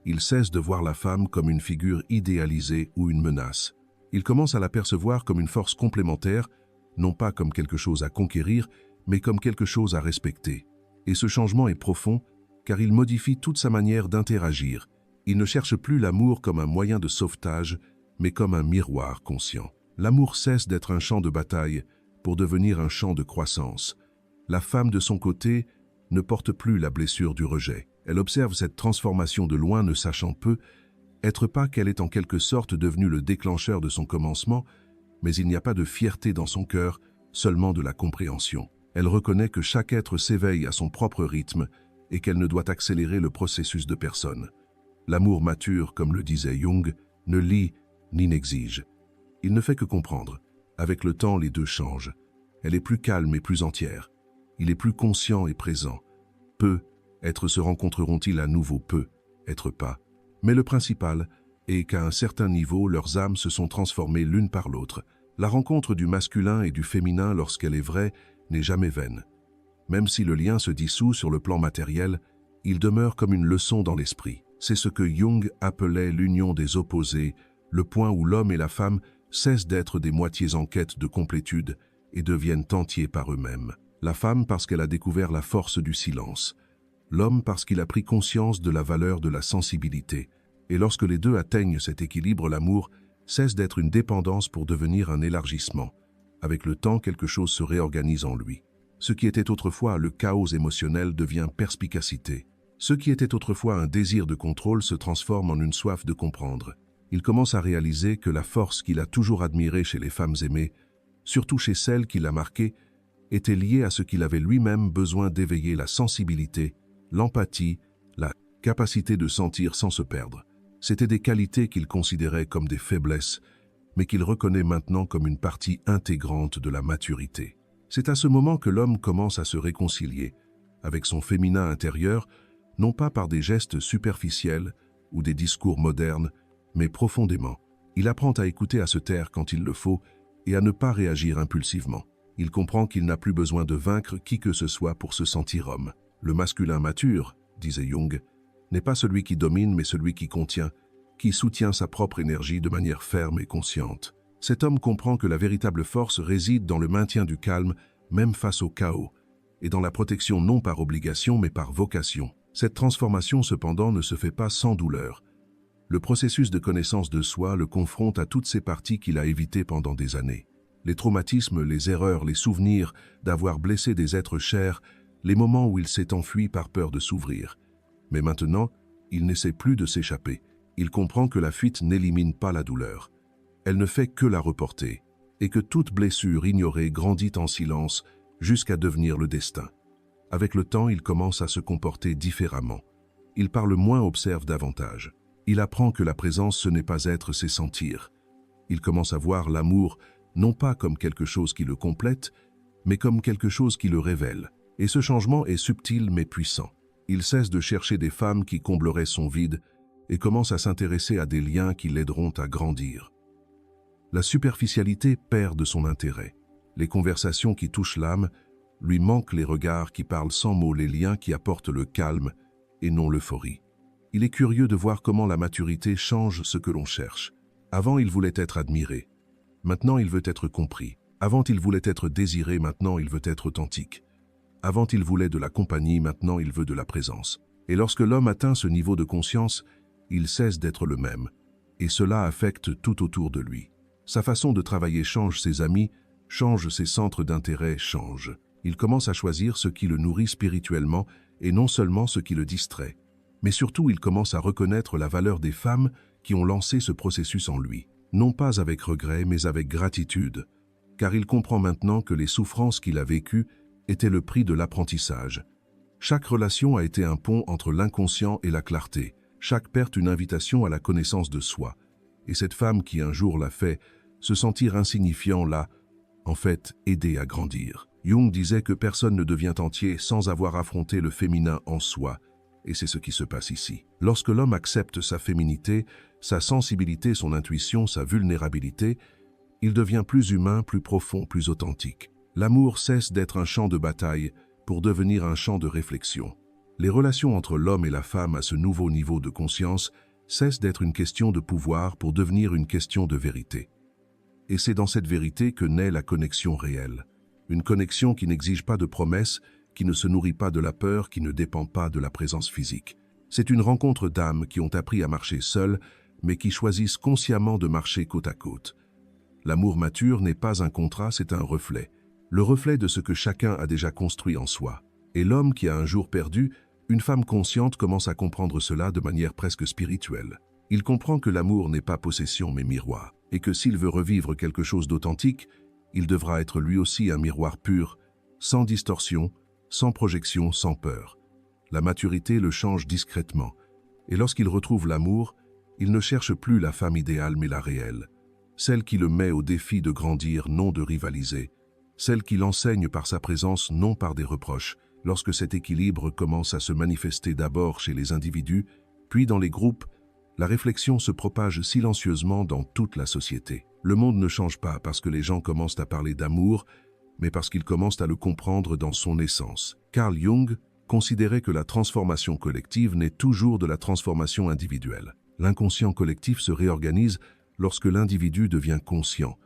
Il cesse de voir la femme comme une figure idéalisée ou une menace. Il commence à la percevoir comme une force complémentaire, non pas comme quelque chose à conquérir, mais comme quelque chose à respecter. Et ce changement est profond, car il modifie toute sa manière d'interagir. Il ne cherche plus l'amour comme un moyen de sauvetage, mais comme un miroir conscient. L'amour cesse d'être un champ de bataille pour devenir un champ de croissance. La femme, de son côté, ne porte plus la blessure du rejet. Elle observe cette transformation de loin, ne sachant peu, être pas qu'elle est en quelque sorte devenue le déclencheur de son commencement, mais il n'y a pas de fierté dans son cœur, seulement de la compréhension. Elle reconnaît que chaque être s'éveille à son propre rythme et qu'elle ne doit accélérer le processus de personne. L'amour mature, comme le disait Jung, ne lie ni n'exige. Il ne fait que comprendre. Avec le temps, les deux changent. Elle est plus calme et plus entière. Il est plus conscient et présent. Peu, êtres se rencontreront-ils à nouveau? Peu, être pas. Mais le principal est qu'à un certain niveau, leurs âmes se sont transformées l'une par l'autre. La rencontre du masculin et du féminin, lorsqu'elle est vraie, n'est jamais vaine. Même si le lien se dissout sur le plan matériel, il demeure comme une leçon dans l'esprit. C'est ce que Jung appelait l'union des opposés, le point où l'homme et la femme cessent d'être des moitiés en quête de complétude et deviennent entiers par eux-mêmes. La femme parce qu'elle a découvert la force du silence. L'homme parce qu'il a pris conscience de la valeur de la sensibilité. Et lorsque les deux atteignent cet équilibre, l'amour cesse d'être une dépendance pour devenir un élargissement. Avec le temps, quelque chose se réorganise en lui. Ce qui était autrefois le chaos émotionnel devient perspicacité. Ce qui était autrefois un désir de contrôle se transforme en une soif de comprendre. Il commence à réaliser que la force qu'il a toujours admirée chez les femmes aimées, surtout chez celles qui l'a marquée, était liée à ce qu'il avait lui-même besoin d'éveiller: la sensibilité, l'empathie, la capacité de sentir sans se perdre. C'étaient des qualités qu'il considérait comme des faiblesses, mais qu'il reconnaît maintenant comme une partie intégrante de la maturité. C'est à ce moment que l'homme commence à se réconcilier avec son féminin intérieur, non pas par des gestes superficiels ou des discours modernes, mais profondément. Il apprend à écouter, à se taire quand il le faut et à ne pas réagir impulsivement. Il comprend qu'il n'a plus besoin de vaincre qui que ce soit pour se sentir homme. Le masculin mature, disait Jung, n'est pas celui qui domine, mais celui qui contient, qui soutient sa propre énergie de manière ferme et consciente. Cet homme comprend que la véritable force réside dans le maintien du calme, même face au chaos, et dans la protection non par obligation, mais par vocation. Cette transformation, cependant, ne se fait pas sans douleur. Le processus de connaissance de soi le confronte à toutes ces parties qu'il a évitées pendant des années. Les traumatismes, les erreurs, les souvenirs d'avoir blessé des êtres chers, les moments où il s'est enfui par peur de s'ouvrir. Mais maintenant, il n'essaie plus de s'échapper. Il comprend que la fuite n'élimine pas la douleur. Elle ne fait que la reporter, et que toute blessure ignorée grandit en silence jusqu'à devenir le destin. Avec le temps, il commence à se comporter différemment. Il parle moins, observe davantage. Il apprend que la présence, ce n'est pas être, c'est sentir. Il commence à voir l'amour non pas comme quelque chose qui le complète, mais comme quelque chose qui le révèle. Et ce changement est subtil mais puissant. Il cesse de chercher des femmes qui combleraient son vide et commence à s'intéresser à des liens qui l'aideront à grandir. La superficialité perd de son intérêt. Les conversations qui touchent l'âme lui manquent, les regards qui parlent sans mots, les liens qui apportent le calme et non l'euphorie. Il est curieux de voir comment la maturité change ce que l'on cherche. Avant, il voulait être admiré. Maintenant, il veut être compris. Avant, il voulait être désiré. Maintenant, il veut être authentique. Avant, il voulait de la compagnie. Maintenant, il veut de la présence. Et lorsque l'homme atteint ce niveau de conscience, il cesse d'être le même. Et cela affecte tout autour de lui. Sa façon de travailler change, ses amis change, ses centres d'intérêt changent. Il commence à choisir ce qui le nourrit spirituellement et non seulement ce qui le distrait. Mais surtout, il commence à reconnaître la valeur des femmes qui ont lancé ce processus en lui. Non pas avec regret, mais avec gratitude, car il comprend maintenant que les souffrances qu'il a vécues étaient le prix de l'apprentissage. Chaque relation a été un pont entre l'inconscient et la clarté, chaque perte une invitation à la connaissance de soi. Et cette femme qui un jour l'a fait se sentir insignifiant l'a, en fait, aidé à grandir. Jung disait que personne ne devient entier sans avoir affronté le féminin en soi, et c'est ce qui se passe ici. Lorsque l'homme accepte sa féminité, sa sensibilité, son intuition, sa vulnérabilité, il devient plus humain, plus profond, plus authentique. L'amour cesse d'être un champ de bataille pour devenir un champ de réflexion. Les relations entre l'homme et la femme à ce nouveau niveau de conscience cessent d'être une question de pouvoir pour devenir une question de vérité. Et c'est dans cette vérité que naît la connexion réelle. Une connexion qui n'exige pas de promesses, qui ne se nourrit pas de la peur, qui ne dépend pas de la présence physique. C'est une rencontre d'âmes qui ont appris à marcher seules, mais qui choisissent consciemment de marcher côte à côte. L'amour mature n'est pas un contrat, c'est un reflet. Le reflet de ce que chacun a déjà construit en soi. Et l'homme qui a un jour perdu, une femme consciente commence à comprendre cela de manière presque spirituelle. Il comprend que l'amour n'est pas possession mais miroir, et que s'il veut revivre quelque chose d'authentique, il devra être lui aussi un miroir pur, sans distorsion, sans projection, sans peur. La maturité le change discrètement, et lorsqu'il retrouve l'amour, il ne cherche plus la femme idéale mais la réelle, celle qui le met au défi de grandir, non de rivaliser, celle qui l'enseigne par sa présence, non par des reproches. Lorsque cet équilibre commence à se manifester d'abord chez les individus, puis dans les groupes, la réflexion se propage silencieusement dans toute la société. Le monde ne change pas parce que les gens commencent à parler d'amour, mais parce qu'ils commencent à le comprendre dans son essence. Carl Jung considérait que la transformation collective naît toujours de la transformation individuelle. L'inconscient collectif se réorganise lorsque l'individu devient conscient,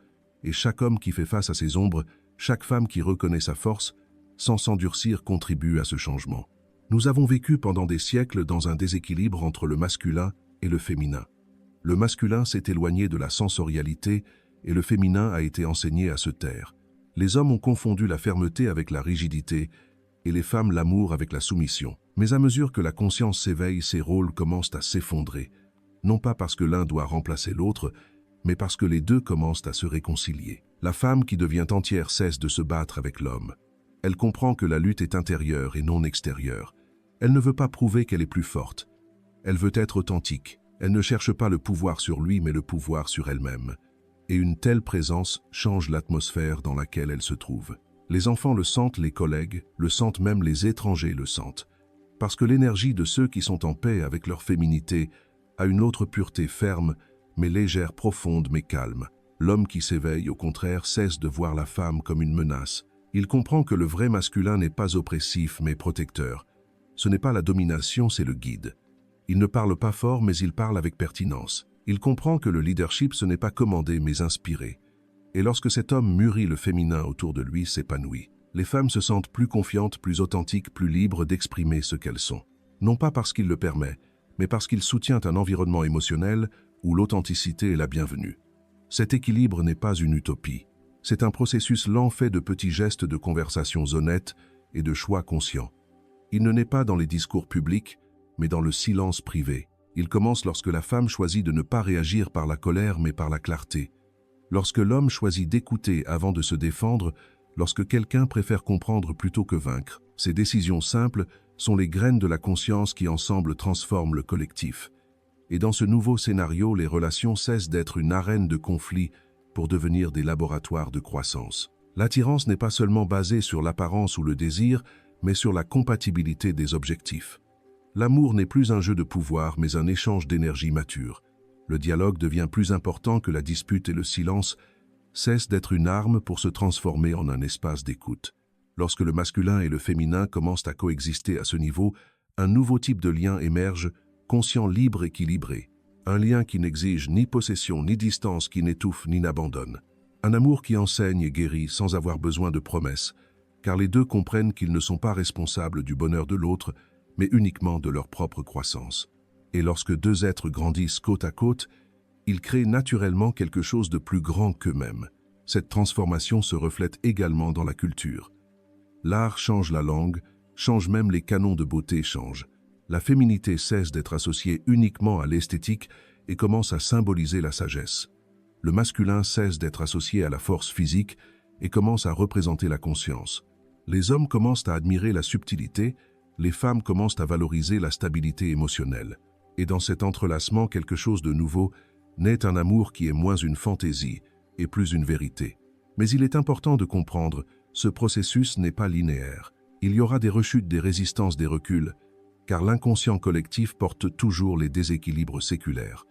et chaque homme qui fait face à ses ombres, chaque femme qui reconnaît sa force, sans s'endurcir, contribue à ce changement. Nous avons vécu pendant des siècles dans un déséquilibre entre le masculin et le féminin. Le masculin s'est éloigné de la sensorialité et le féminin a été enseigné à se taire. Les hommes ont confondu la fermeté avec la rigidité et les femmes l'amour avec la soumission. Mais à mesure que la conscience s'éveille, ces rôles commencent à s'effondrer, non pas parce que l'un doit remplacer l'autre, mais parce que les deux commencent à se réconcilier. La femme qui devient entière cesse de se battre avec l'homme. Elle comprend que la lutte est intérieure et non extérieure. Elle ne veut pas prouver qu'elle est plus forte. Elle veut être authentique. Elle ne cherche pas le pouvoir sur lui, mais le pouvoir sur elle-même. Et une telle présence change l'atmosphère dans laquelle elle se trouve. Les enfants le sentent, les collègues le sentent, même les étrangers le sentent. Parce que l'énergie de ceux qui sont en paix avec leur féminité a une autre pureté ferme, mais légère, profonde, mais calme. L'homme qui s'éveille, au contraire, cesse de voir la femme comme une menace. Il comprend que le vrai masculin n'est pas oppressif, mais protecteur. Ce n'est pas la domination, c'est le guide. Il ne parle pas fort, mais il parle avec pertinence. Il comprend que le leadership, ce n'est pas commandé, mais inspiré. Et lorsque cet homme mûrit, le féminin autour de lui s'épanouit. Les femmes se sentent plus confiantes, plus authentiques, plus libres d'exprimer ce qu'elles sont. Non pas parce qu'il le permet, mais parce qu'il soutient un environnement émotionnel où l'authenticité est la bienvenue. Cet équilibre n'est pas une utopie. C'est un processus lent fait de petits gestes, de conversations honnêtes et de choix conscients. Il ne naît pas dans les discours publics, mais dans le silence privé. Il commence lorsque la femme choisit de ne pas réagir par la colère, mais par la clarté. Lorsque l'homme choisit d'écouter avant de se défendre, lorsque quelqu'un préfère comprendre plutôt que vaincre. Ces décisions simples sont les graines de la conscience qui ensemble transforment le collectif. Et dans ce nouveau scénario, les relations cessent d'être une arène de conflit pour devenir des laboratoires de croissance. L'attirance n'est pas seulement basée sur l'apparence ou le désir, mais sur la compatibilité des objectifs. L'amour n'est plus un jeu de pouvoir, mais un échange d'énergie mature. Le dialogue devient plus important que la dispute et le silence cesse d'être une arme pour se transformer en un espace d'écoute. Lorsque le masculin et le féminin commencent à coexister à ce niveau, un nouveau type de lien émerge, conscient, libre, équilibré. Un lien qui n'exige ni possession, ni distance, qui n'étouffe, ni n'abandonne. Un amour qui enseigne et guérit sans avoir besoin de promesses, car les deux comprennent qu'ils ne sont pas responsables du bonheur de l'autre, mais uniquement de leur propre croissance. Et lorsque deux êtres grandissent côte à côte, ils créent naturellement quelque chose de plus grand qu'eux-mêmes. Cette transformation se reflète également dans la culture. L'art change la langue, change même les canons de beauté changent. La féminité cesse d'être associée uniquement à l'esthétique et commence à symboliser la sagesse. Le masculin cesse d'être associé à la force physique et commence à représenter la conscience. Les hommes commencent à admirer la subtilité, les femmes commencent à valoriser la stabilité émotionnelle. Et dans cet entrelacement, quelque chose de nouveau naît, un amour qui est moins une fantaisie et plus une vérité. Mais il est important de comprendre, ce processus n'est pas linéaire. Il y aura des rechutes, des résistances, des reculs, car l'inconscient collectif porte toujours les déséquilibres séculaires.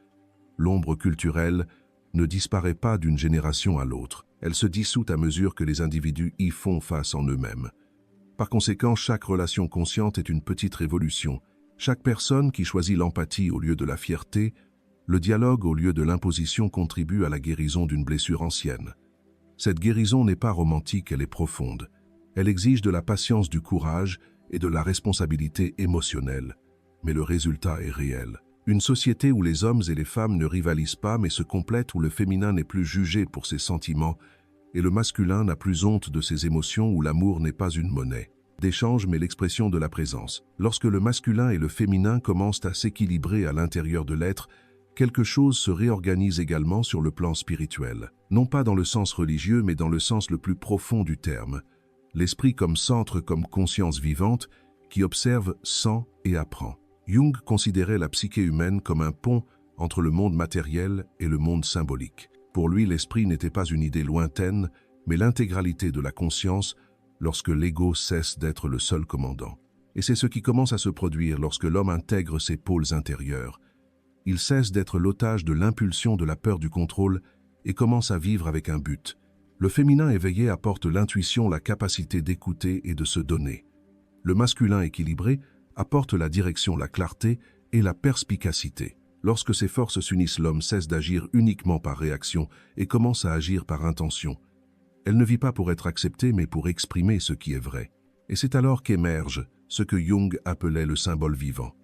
L'ombre culturelle ne disparaît pas d'une génération à l'autre. Elle se dissout à mesure que les individus y font face en eux-mêmes. Par conséquent, chaque relation consciente est une petite révolution. Chaque personne qui choisit l'empathie au lieu de la fierté, le dialogue au lieu de l'imposition contribue à la guérison d'une blessure ancienne. Cette guérison n'est pas romantique, elle est profonde. Elle exige de la patience, du courage et de la responsabilité émotionnelle. Mais le résultat est réel. Une société où les hommes et les femmes ne rivalisent pas mais se complètent, où le féminin n'est plus jugé pour ses sentiments et le masculin n'a plus honte de ses émotions, où l'amour n'est pas une monnaie, d'échange mais l'expression de la présence. Lorsque le masculin et le féminin commencent à s'équilibrer à l'intérieur de l'être, quelque chose se réorganise également sur le plan spirituel. Non pas dans le sens religieux, mais dans le sens le plus profond du terme. L'esprit comme centre, comme conscience vivante, qui observe, sent et apprend. Jung considérait la psyché humaine comme un pont entre le monde matériel et le monde symbolique. Pour lui, l'esprit n'était pas une idée lointaine, mais l'intégralité de la conscience lorsque l'ego cesse d'être le seul commandant. Et c'est ce qui commence à se produire lorsque l'homme intègre ses pôles intérieurs. Il cesse d'être l'otage de l'impulsion de la peur du contrôle et commence à vivre avec un but. Le féminin éveillé apporte l'intuition, la capacité d'écouter et de se donner. Le masculin équilibré apporte la direction, la clarté et la perspicacité. Lorsque ces forces s'unissent, l'homme cesse d'agir uniquement par réaction et commence à agir par intention. Elle ne vit pas pour être acceptée, mais pour exprimer ce qui est vrai. Et c'est alors qu'émerge ce que Jung appelait le symbole vivant.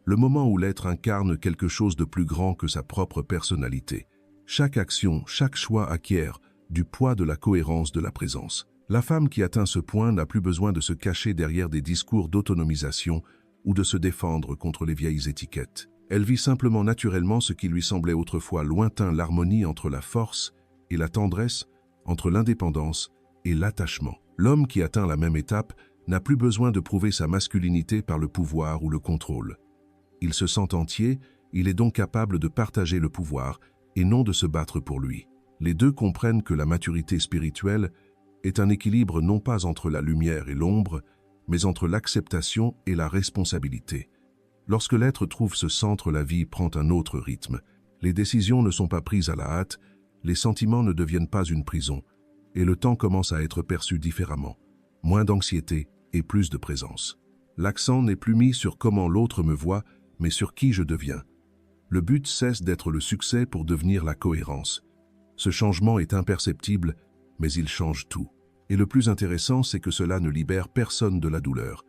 Le moment où l'être incarne quelque chose de plus grand que sa propre personnalité. Chaque action, chaque choix acquiert du poids de la cohérence de la présence. La femme qui atteint ce point n'a plus besoin de se cacher derrière des discours d'autonomisation ou de se défendre contre les vieilles étiquettes. Elle vit simplement naturellement ce qui lui semblait autrefois lointain, l'harmonie entre la force et la tendresse, entre l'indépendance et l'attachement. L'homme qui atteint la même étape n'a plus besoin de prouver sa masculinité par le pouvoir ou le contrôle. Il se sent entier, il est donc capable de partager le pouvoir et non de se battre pour lui. Les deux comprennent que la maturité spirituelle est un équilibre non pas entre la lumière et l'ombre, mais entre l'acceptation et la responsabilité. Lorsque l'être trouve ce centre, la vie prend un autre rythme. Les décisions ne sont pas prises à la hâte, les sentiments ne deviennent pas une prison, et le temps commence à être perçu différemment. Moins d'anxiété et plus de présence. L'accent n'est plus mis sur comment l'autre me voit, mais sur qui je deviens. Le but cesse d'être le succès pour devenir la cohérence. Ce changement est imperceptible, mais il change tout. Et le plus intéressant, c'est que cela ne libère personne de la douleur.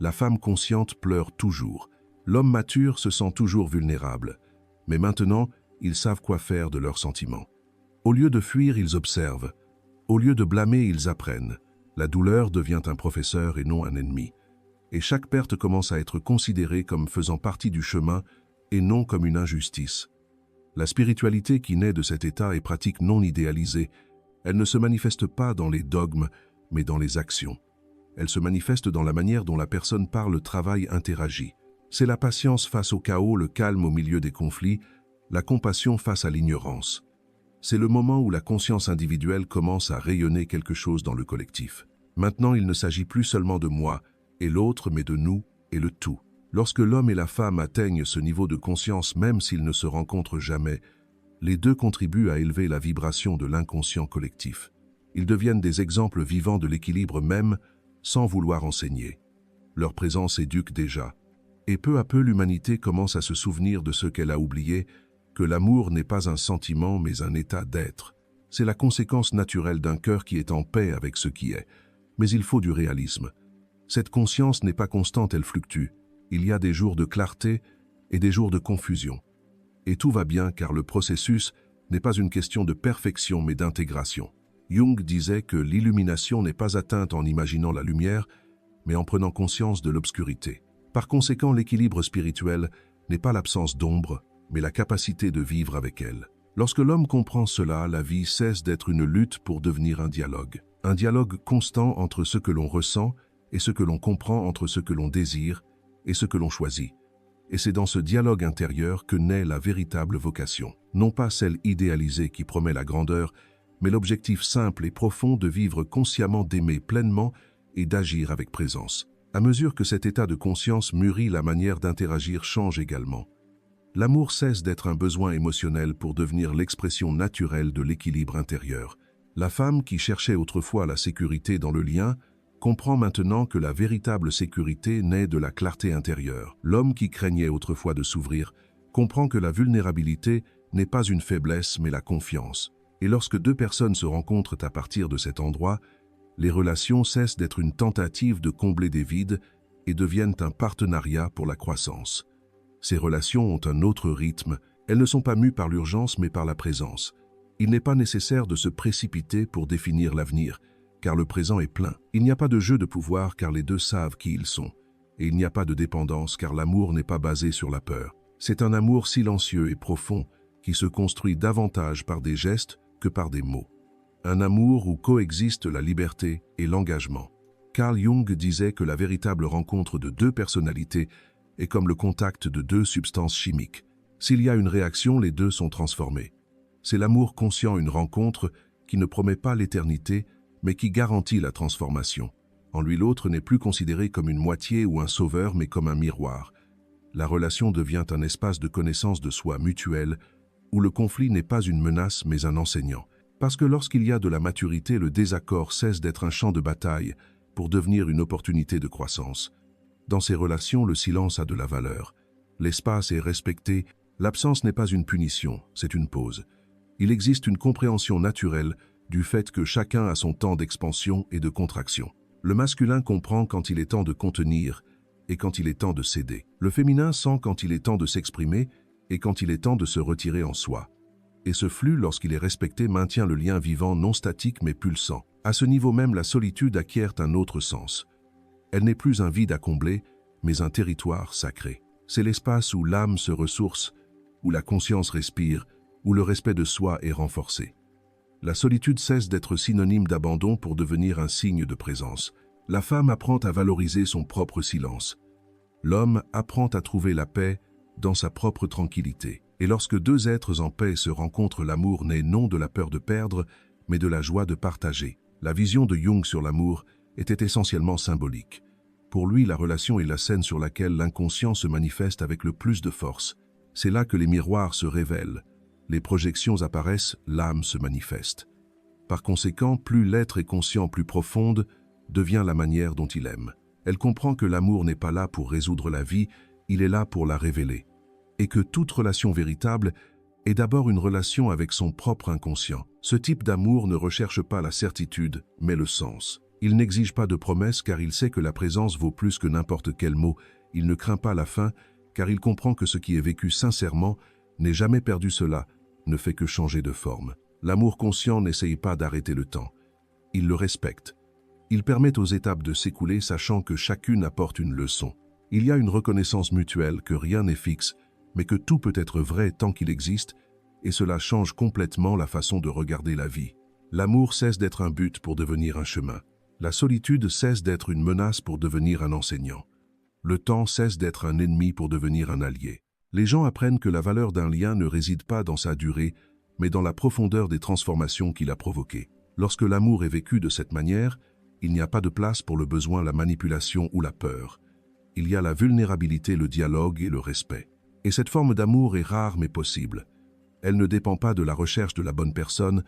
La femme consciente pleure toujours. L'homme mature se sent toujours vulnérable. Mais maintenant, ils savent quoi faire de leurs sentiments. Au lieu de fuir, ils observent. Au lieu de blâmer, ils apprennent. La douleur devient un professeur et non un ennemi. Et chaque perte commence à être considérée comme faisant partie du chemin et non comme une injustice. La spiritualité qui naît de cet état est pratique non idéalisée. Elle ne se manifeste pas dans les dogmes, mais dans les actions. Elle se manifeste dans la manière dont la personne parle, travaille, interagit. C'est la patience face au chaos, le calme au milieu des conflits, la compassion face à l'ignorance. C'est le moment où la conscience individuelle commence à rayonner quelque chose dans le collectif. Maintenant, il ne s'agit plus seulement de moi et l'autre, mais de nous et le tout. Lorsque l'homme et la femme atteignent ce niveau de conscience, même s'ils ne se rencontrent jamais, les deux contribuent à élever la vibration de l'inconscient collectif. Ils deviennent des exemples vivants de l'équilibre même, sans vouloir enseigner. Leur présence éduque déjà. Et peu à peu, l'humanité commence à se souvenir de ce qu'elle a oublié, que l'amour n'est pas un sentiment, mais un état d'être. C'est la conséquence naturelle d'un cœur qui est en paix avec ce qui est. Mais il faut du réalisme. Cette conscience n'est pas constante, elle fluctue. Il y a des jours de clarté et des jours de confusion. Et tout va bien car le processus n'est pas une question de perfection mais d'intégration. Jung disait que l'illumination n'est pas atteinte en imaginant la lumière, mais en prenant conscience de l'obscurité. Par conséquent, l'équilibre spirituel n'est pas l'absence d'ombre, mais la capacité de vivre avec elle. Lorsque l'homme comprend cela, la vie cesse d'être une lutte pour devenir un dialogue. Un dialogue constant entre ce que l'on ressent et ce que l'on comprend, entre ce que l'on désire et ce que l'on choisit. Et c'est dans ce dialogue intérieur que naît la véritable vocation. Non pas celle idéalisée qui promet la grandeur, mais l'objectif simple et profond de vivre consciemment, d'aimer pleinement et d'agir avec présence. À mesure que cet état de conscience mûrit, la manière d'interagir change également. L'amour cesse d'être un besoin émotionnel pour devenir l'expression naturelle de l'équilibre intérieur. La femme qui cherchait autrefois la sécurité dans le lien comprend maintenant que la véritable sécurité naît de la clarté intérieure. L'homme qui craignait autrefois de s'ouvrir comprend que la vulnérabilité n'est pas une faiblesse mais la confiance. Et lorsque deux personnes se rencontrent à partir de cet endroit, les relations cessent d'être une tentative de combler des vides et deviennent un partenariat pour la croissance. Ces relations ont un autre rythme, elles ne sont pas mues par l'urgence mais par la présence. Il n'est pas nécessaire de se précipiter pour définir l'avenir, car le présent est plein. Il n'y a pas de jeu de pouvoir, car les deux savent qui ils sont. Et il n'y a pas de dépendance, car l'amour n'est pas basé sur la peur. C'est un amour silencieux et profond qui se construit davantage par des gestes que par des mots. Un amour où coexistent la liberté et l'engagement. Carl Jung disait que la véritable rencontre de deux personnalités est comme le contact de deux substances chimiques. S'il y a une réaction, les deux sont transformés. C'est l'amour conscient, une rencontre qui ne promet pas l'éternité, mais qui garantit la transformation. En lui, l'autre n'est plus considéré comme une moitié ou un sauveur, mais comme un miroir. La relation devient un espace de connaissance de soi mutuelle, où le conflit n'est pas une menace, mais un enseignant. Parce que lorsqu'il y a de la maturité, le désaccord cesse d'être un champ de bataille pour devenir une opportunité de croissance. Dans ces relations, le silence a de la valeur. L'espace est respecté, l'absence n'est pas une punition, c'est une pause. Il existe une compréhension naturelle du fait que chacun a son temps d'expansion et de contraction. Le masculin comprend quand il est temps de contenir et quand il est temps de céder. Le féminin sent quand il est temps de s'exprimer et quand il est temps de se retirer en soi. Et ce flux, lorsqu'il est respecté, maintient le lien vivant, non statique mais pulsant. À ce niveau même, la solitude acquiert un autre sens. Elle n'est plus un vide à combler, mais un territoire sacré. C'est l'espace où l'âme se ressource, où la conscience respire, où le respect de soi est renforcé. La solitude cesse d'être synonyme d'abandon pour devenir un signe de présence. La femme apprend à valoriser son propre silence. L'homme apprend à trouver la paix dans sa propre tranquillité. Et lorsque deux êtres en paix se rencontrent, l'amour naît non de la peur de perdre, mais de la joie de partager. La vision de Jung sur l'amour était essentiellement symbolique. Pour lui, la relation est la scène sur laquelle l'inconscient se manifeste avec le plus de force. C'est là que les miroirs se révèlent. Les projections apparaissent, l'âme se manifeste. Par conséquent, plus l'être est conscient, plus profonde devient la manière dont il aime. Elle comprend que l'amour n'est pas là pour résoudre la vie, il est là pour la révéler. Et que toute relation véritable est d'abord une relation avec son propre inconscient. Ce type d'amour ne recherche pas la certitude, mais le sens. Il n'exige pas de promesses car il sait que la présence vaut plus que n'importe quel mot. Il ne craint pas la fin car il comprend que ce qui est vécu sincèrement n'est jamais perdu, cela ne fait que changer de forme. L'amour conscient n'essaye pas d'arrêter le temps. Il le respecte. Il permet aux étapes de s'écouler sachant que chacune apporte une leçon. Il y a une reconnaissance mutuelle que rien n'est fixe, mais que tout peut être vrai tant qu'il existe, et cela change complètement la façon de regarder la vie. L'amour cesse d'être un but pour devenir un chemin. La solitude cesse d'être une menace pour devenir un enseignant. Le temps cesse d'être un ennemi pour devenir un allié. Les gens apprennent que la valeur d'un lien ne réside pas dans sa durée, mais dans la profondeur des transformations qu'il a provoquées. Lorsque l'amour est vécu de cette manière, il n'y a pas de place pour le besoin, la manipulation ou la peur. Il y a la vulnérabilité, le dialogue et le respect. Et cette forme d'amour est rare mais possible. Elle ne dépend pas de la recherche de la bonne personne,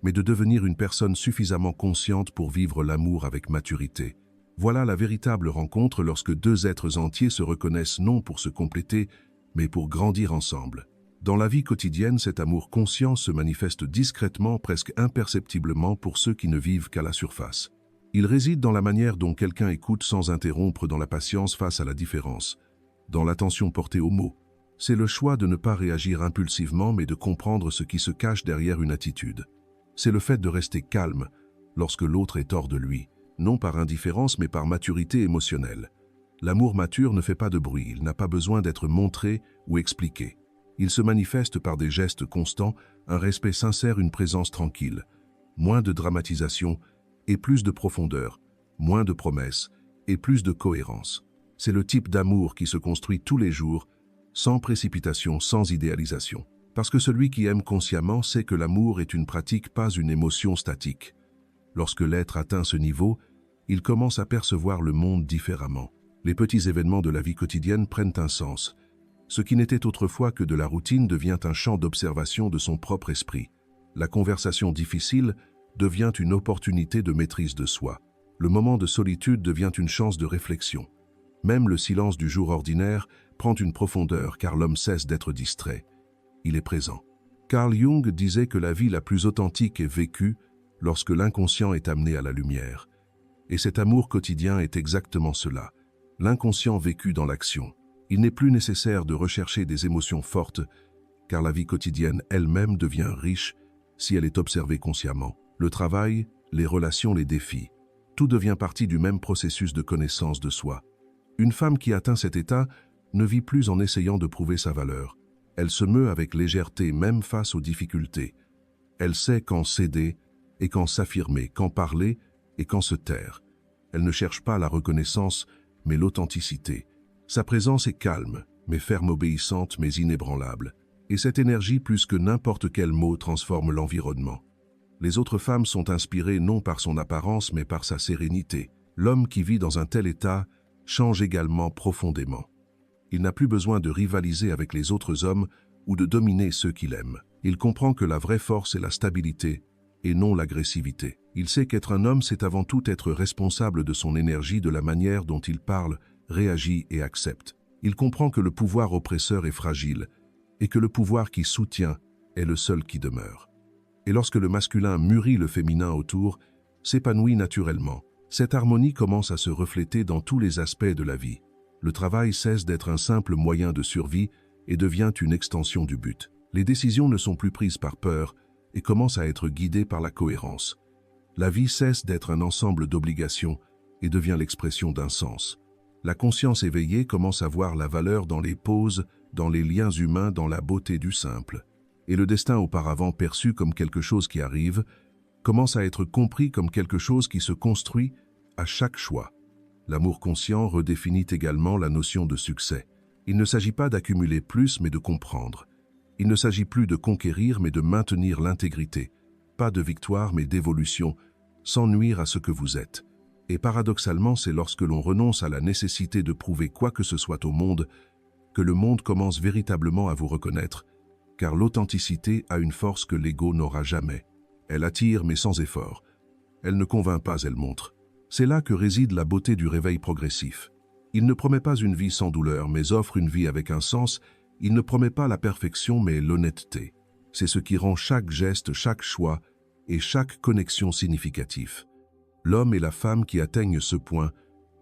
mais de devenir une personne suffisamment consciente pour vivre l'amour avec maturité. Voilà la véritable rencontre lorsque deux êtres entiers se reconnaissent non pour se compléter, mais pour grandir ensemble. Dans la vie quotidienne, cet amour conscient se manifeste discrètement, presque imperceptiblement pour ceux qui ne vivent qu'à la surface. Il réside dans la manière dont quelqu'un écoute sans interrompre, dans la patience face à la différence, dans l'attention portée aux mots. C'est le choix de ne pas réagir impulsivement, mais de comprendre ce qui se cache derrière une attitude. C'est le fait de rester calme lorsque l'autre est hors de lui, non par indifférence mais par maturité émotionnelle. L'amour mature ne fait pas de bruit, il n'a pas besoin d'être montré ou expliqué. Il se manifeste par des gestes constants, un respect sincère, une présence tranquille. Moins de dramatisation et plus de profondeur, moins de promesses et plus de cohérence. C'est le type d'amour qui se construit tous les jours, sans précipitation, sans idéalisation. Parce que celui qui aime consciemment sait que l'amour est une pratique, pas une émotion statique. Lorsque l'être atteint ce niveau, il commence à percevoir le monde différemment. Les petits événements de la vie quotidienne prennent un sens. Ce qui n'était autrefois que de la routine devient un champ d'observation de son propre esprit. La conversation difficile devient une opportunité de maîtrise de soi. Le moment de solitude devient une chance de réflexion. Même le silence du jour ordinaire prend une profondeur car l'homme cesse d'être distrait. Il est présent. Carl Jung disait que la vie la plus authentique est vécue lorsque l'inconscient est amené à la lumière. Et cet amour quotidien est exactement cela, l'inconscient vécu dans l'action. Il n'est plus nécessaire de rechercher des émotions fortes, car la vie quotidienne elle-même devient riche si elle est observée consciemment. Le travail, les relations, les défis. Tout devient partie du même processus de connaissance de soi. Une femme qui atteint cet état ne vit plus en essayant de prouver sa valeur. Elle se meut avec légèreté même face aux difficultés. Elle sait quand céder et quand s'affirmer, quand parler et quand se taire. Elle ne cherche pas la reconnaissance, mais l'authenticité. Sa présence est calme, mais ferme, obéissante, mais inébranlable. Et cette énergie, plus que n'importe quel mot, transforme l'environnement. Les autres femmes sont inspirées non par son apparence, mais par sa sérénité. L'homme qui vit dans un tel état change également profondément. Il n'a plus besoin de rivaliser avec les autres hommes ou de dominer ceux qu'il aime. Il comprend que la vraie force est la stabilité et non l'agressivité. Il sait qu'être un homme, c'est avant tout être responsable de son énergie, de la manière dont il parle, réagit et accepte. Il comprend que le pouvoir oppresseur est fragile et que le pouvoir qui soutient est le seul qui demeure. Et lorsque le masculin mûrit le féminin autour, s'épanouit naturellement. Cette harmonie commence à se refléter dans tous les aspects de la vie. Le travail cesse d'être un simple moyen de survie et devient une extension du but. Les décisions ne sont plus prises par peur et commencent à être guidées par la cohérence. La vie cesse d'être un ensemble d'obligations et devient l'expression d'un sens. La conscience éveillée commence à voir la valeur dans les pauses, dans les liens humains, dans la beauté du simple. Et le destin auparavant perçu comme quelque chose qui arrive, commence à être compris comme quelque chose qui se construit à chaque choix. L'amour conscient redéfinit également la notion de succès. Il ne s'agit pas d'accumuler plus, mais de comprendre. Il ne s'agit plus de conquérir, mais de maintenir l'intégrité. Pas de victoire, mais d'évolution, sans nuire à ce que vous êtes. Et paradoxalement, c'est lorsque l'on renonce à la nécessité de prouver quoi que ce soit au monde, que le monde commence véritablement à vous reconnaître, car l'authenticité a une force que l'ego n'aura jamais. Elle attire, mais sans effort. Elle ne convainc pas, elle montre. C'est là que réside la beauté du réveil progressif. Il ne promet pas une vie sans douleur, mais offre une vie avec un sens. Il ne promet pas la perfection, mais l'honnêteté. C'est ce qui rend chaque geste, chaque choix et chaque connexion significatif. L'homme et la femme qui atteignent ce point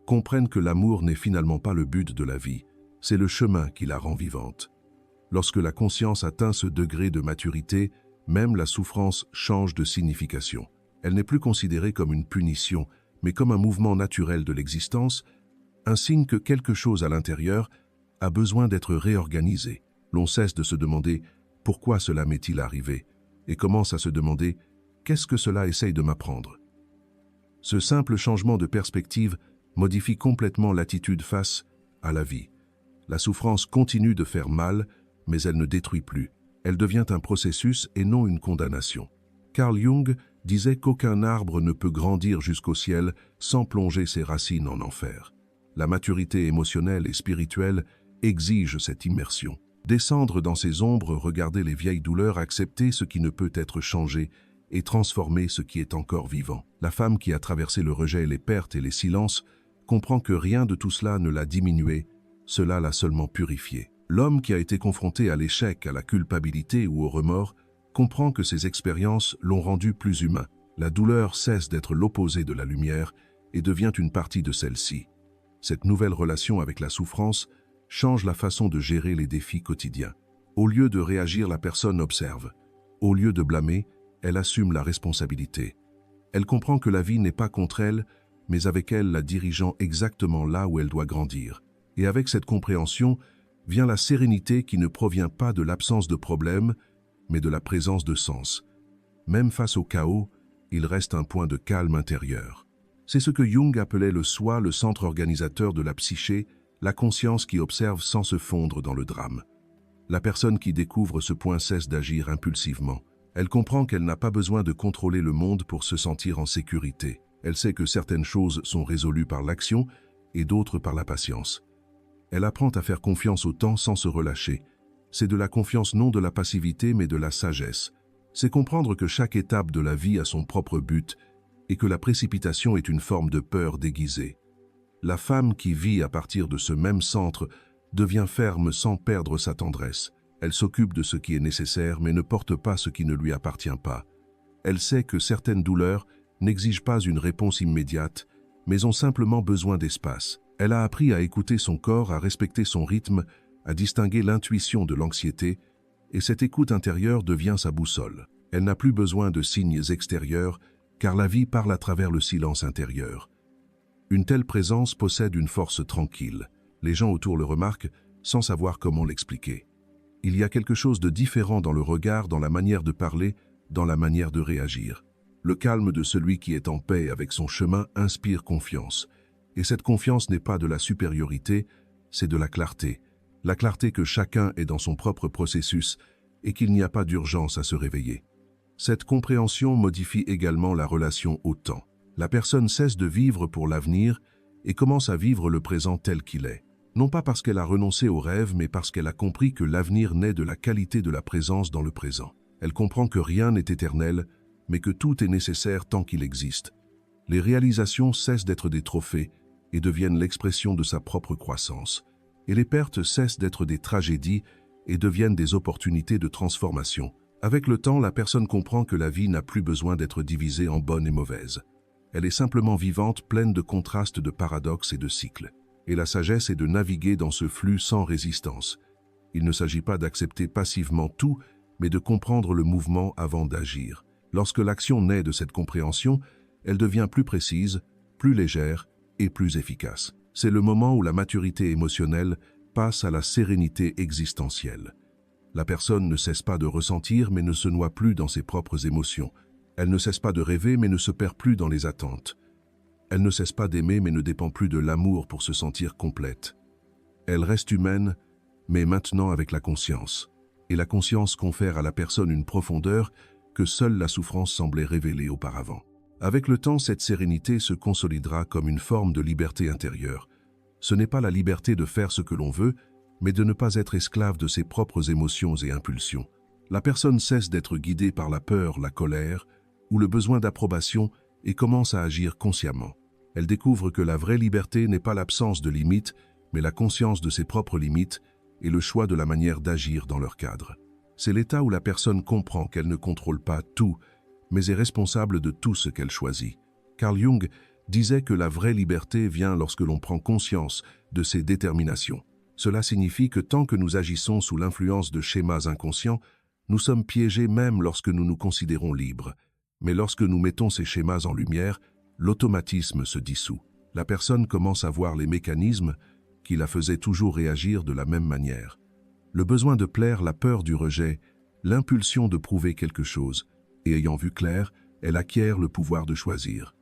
comprennent que l'amour n'est finalement pas le but de la vie, c'est le chemin qui la rend vivante. Lorsque la conscience atteint ce degré de maturité, même la souffrance change de signification. Elle n'est plus considérée comme une punition, mais comme un mouvement naturel de l'existence, un signe que quelque chose à l'intérieur a besoin d'être réorganisé. L'on cesse de se demander « pourquoi cela m'est-il arrivé ?» et commence à se demander « qu'est-ce que cela essaye de m'apprendre ?» Ce simple changement de perspective modifie complètement l'attitude face à la vie. La souffrance continue de faire mal, mais elle ne détruit plus. Elle devient un processus et non une condamnation. Carl Jung disait qu'aucun arbre ne peut grandir jusqu'au ciel sans plonger ses racines en enfer. La maturité émotionnelle et spirituelle exige cette immersion. Descendre dans ses ombres, regarder les vieilles douleurs, accepter ce qui ne peut être changé et transformer ce qui est encore vivant. La femme qui a traversé le rejet, les pertes et les silences comprend que rien de tout cela ne l'a diminué, cela l'a seulement purifié. L'homme qui a été confronté à l'échec, à la culpabilité ou au remords comprend que ces expériences l'ont rendu plus humain. La douleur cesse d'être l'opposé de la lumière et devient une partie de celle-ci. Cette nouvelle relation avec la souffrance change la façon de gérer les défis quotidiens. Au lieu de réagir, la personne observe. Au lieu de blâmer, elle assume la responsabilité. Elle comprend que la vie n'est pas contre elle, mais avec elle la dirigeant exactement là où elle doit grandir. Et avec cette compréhension vient la sérénité qui ne provient pas de l'absence de problème, mais de la présence de sens. Même face au chaos, il reste un point de calme intérieur. C'est ce que Jung appelait le soi, le centre organisateur de la psyché, la conscience qui observe sans se fondre dans le drame. La personne qui découvre ce point cesse d'agir impulsivement. Elle comprend qu'elle n'a pas besoin de contrôler le monde pour se sentir en sécurité. Elle sait que certaines choses sont résolues par l'action et d'autres par la patience. Elle apprend à faire confiance au temps sans se relâcher. C'est de la confiance, non de la passivité, mais de la sagesse. C'est comprendre que chaque étape de la vie a son propre but et que la précipitation est une forme de peur déguisée. La femme qui vit à partir de ce même centre devient ferme sans perdre sa tendresse. Elle s'occupe de ce qui est nécessaire, mais ne porte pas ce qui ne lui appartient pas. Elle sait que certaines douleurs n'exigent pas une réponse immédiate, mais ont simplement besoin d'espace. Elle a appris à écouter son corps, à respecter son rythme, à distinguer l'intuition de l'anxiété, et cette écoute intérieure devient sa boussole. Elle n'a plus besoin de signes extérieurs, car la vie parle à travers le silence intérieur. Une telle présence possède une force tranquille. Les gens autour le remarquent sans savoir comment l'expliquer. Il y a quelque chose de différent dans le regard, dans la manière de parler, dans la manière de réagir. Le calme de celui qui est en paix avec son chemin inspire confiance. Et cette confiance n'est pas de la supériorité, c'est de la clarté. La clarté que chacun est dans son propre processus et qu'il n'y a pas d'urgence à se réveiller. Cette compréhension modifie également la relation au temps. La personne cesse de vivre pour l'avenir et commence à vivre le présent tel qu'il est. Non pas parce qu'elle a renoncé au rêve, mais parce qu'elle a compris que l'avenir naît de la qualité de la présence dans le présent. Elle comprend que rien n'est éternel, mais que tout est nécessaire tant qu'il existe. Les réalisations cessent d'être des trophées et deviennent l'expression de sa propre croissance. Et les pertes cessent d'être des tragédies et deviennent des opportunités de transformation. Avec le temps, la personne comprend que la vie n'a plus besoin d'être divisée en bonne et mauvaise. Elle est simplement vivante, pleine de contrastes, de paradoxes et de cycles. Et la sagesse est de naviguer dans ce flux sans résistance. Il ne s'agit pas d'accepter passivement tout, mais de comprendre le mouvement avant d'agir. Lorsque l'action naît de cette compréhension, elle devient plus précise, plus légère et plus efficace. C'est le moment où la maturité émotionnelle passe à la sérénité existentielle. La personne ne cesse pas de ressentir mais ne se noie plus dans ses propres émotions. Elle ne cesse pas de rêver mais ne se perd plus dans les attentes. Elle ne cesse pas d'aimer mais ne dépend plus de l'amour pour se sentir complète. Elle reste humaine, mais maintenant avec la conscience. Et la conscience confère à la personne une profondeur que seule la souffrance semblait révéler auparavant. Avec le temps, cette sérénité se consolidera comme une forme de liberté intérieure. Ce n'est pas la liberté de faire ce que l'on veut, mais de ne pas être esclave de ses propres émotions et impulsions. La personne cesse d'être guidée par la peur, la colère ou le besoin d'approbation et commence à agir consciemment. Elle découvre que la vraie liberté n'est pas l'absence de limites, mais la conscience de ses propres limites et le choix de la manière d'agir dans leur cadre. C'est l'état où la personne comprend qu'elle ne contrôle pas tout, mais est responsable de tout ce qu'elle choisit. Carl Jung disait que la vraie liberté vient lorsque l'on prend conscience de ses déterminations. Cela signifie que tant que nous agissons sous l'influence de schémas inconscients, nous sommes piégés même lorsque nous nous considérons libres. Mais lorsque nous mettons ces schémas en lumière, l'automatisme se dissout. La personne commence à voir les mécanismes qui la faisaient toujours réagir de la même manière. Le besoin de plaire, la peur du rejet, l'impulsion de prouver quelque chose, et ayant vu clair, elle acquiert le pouvoir de choisir.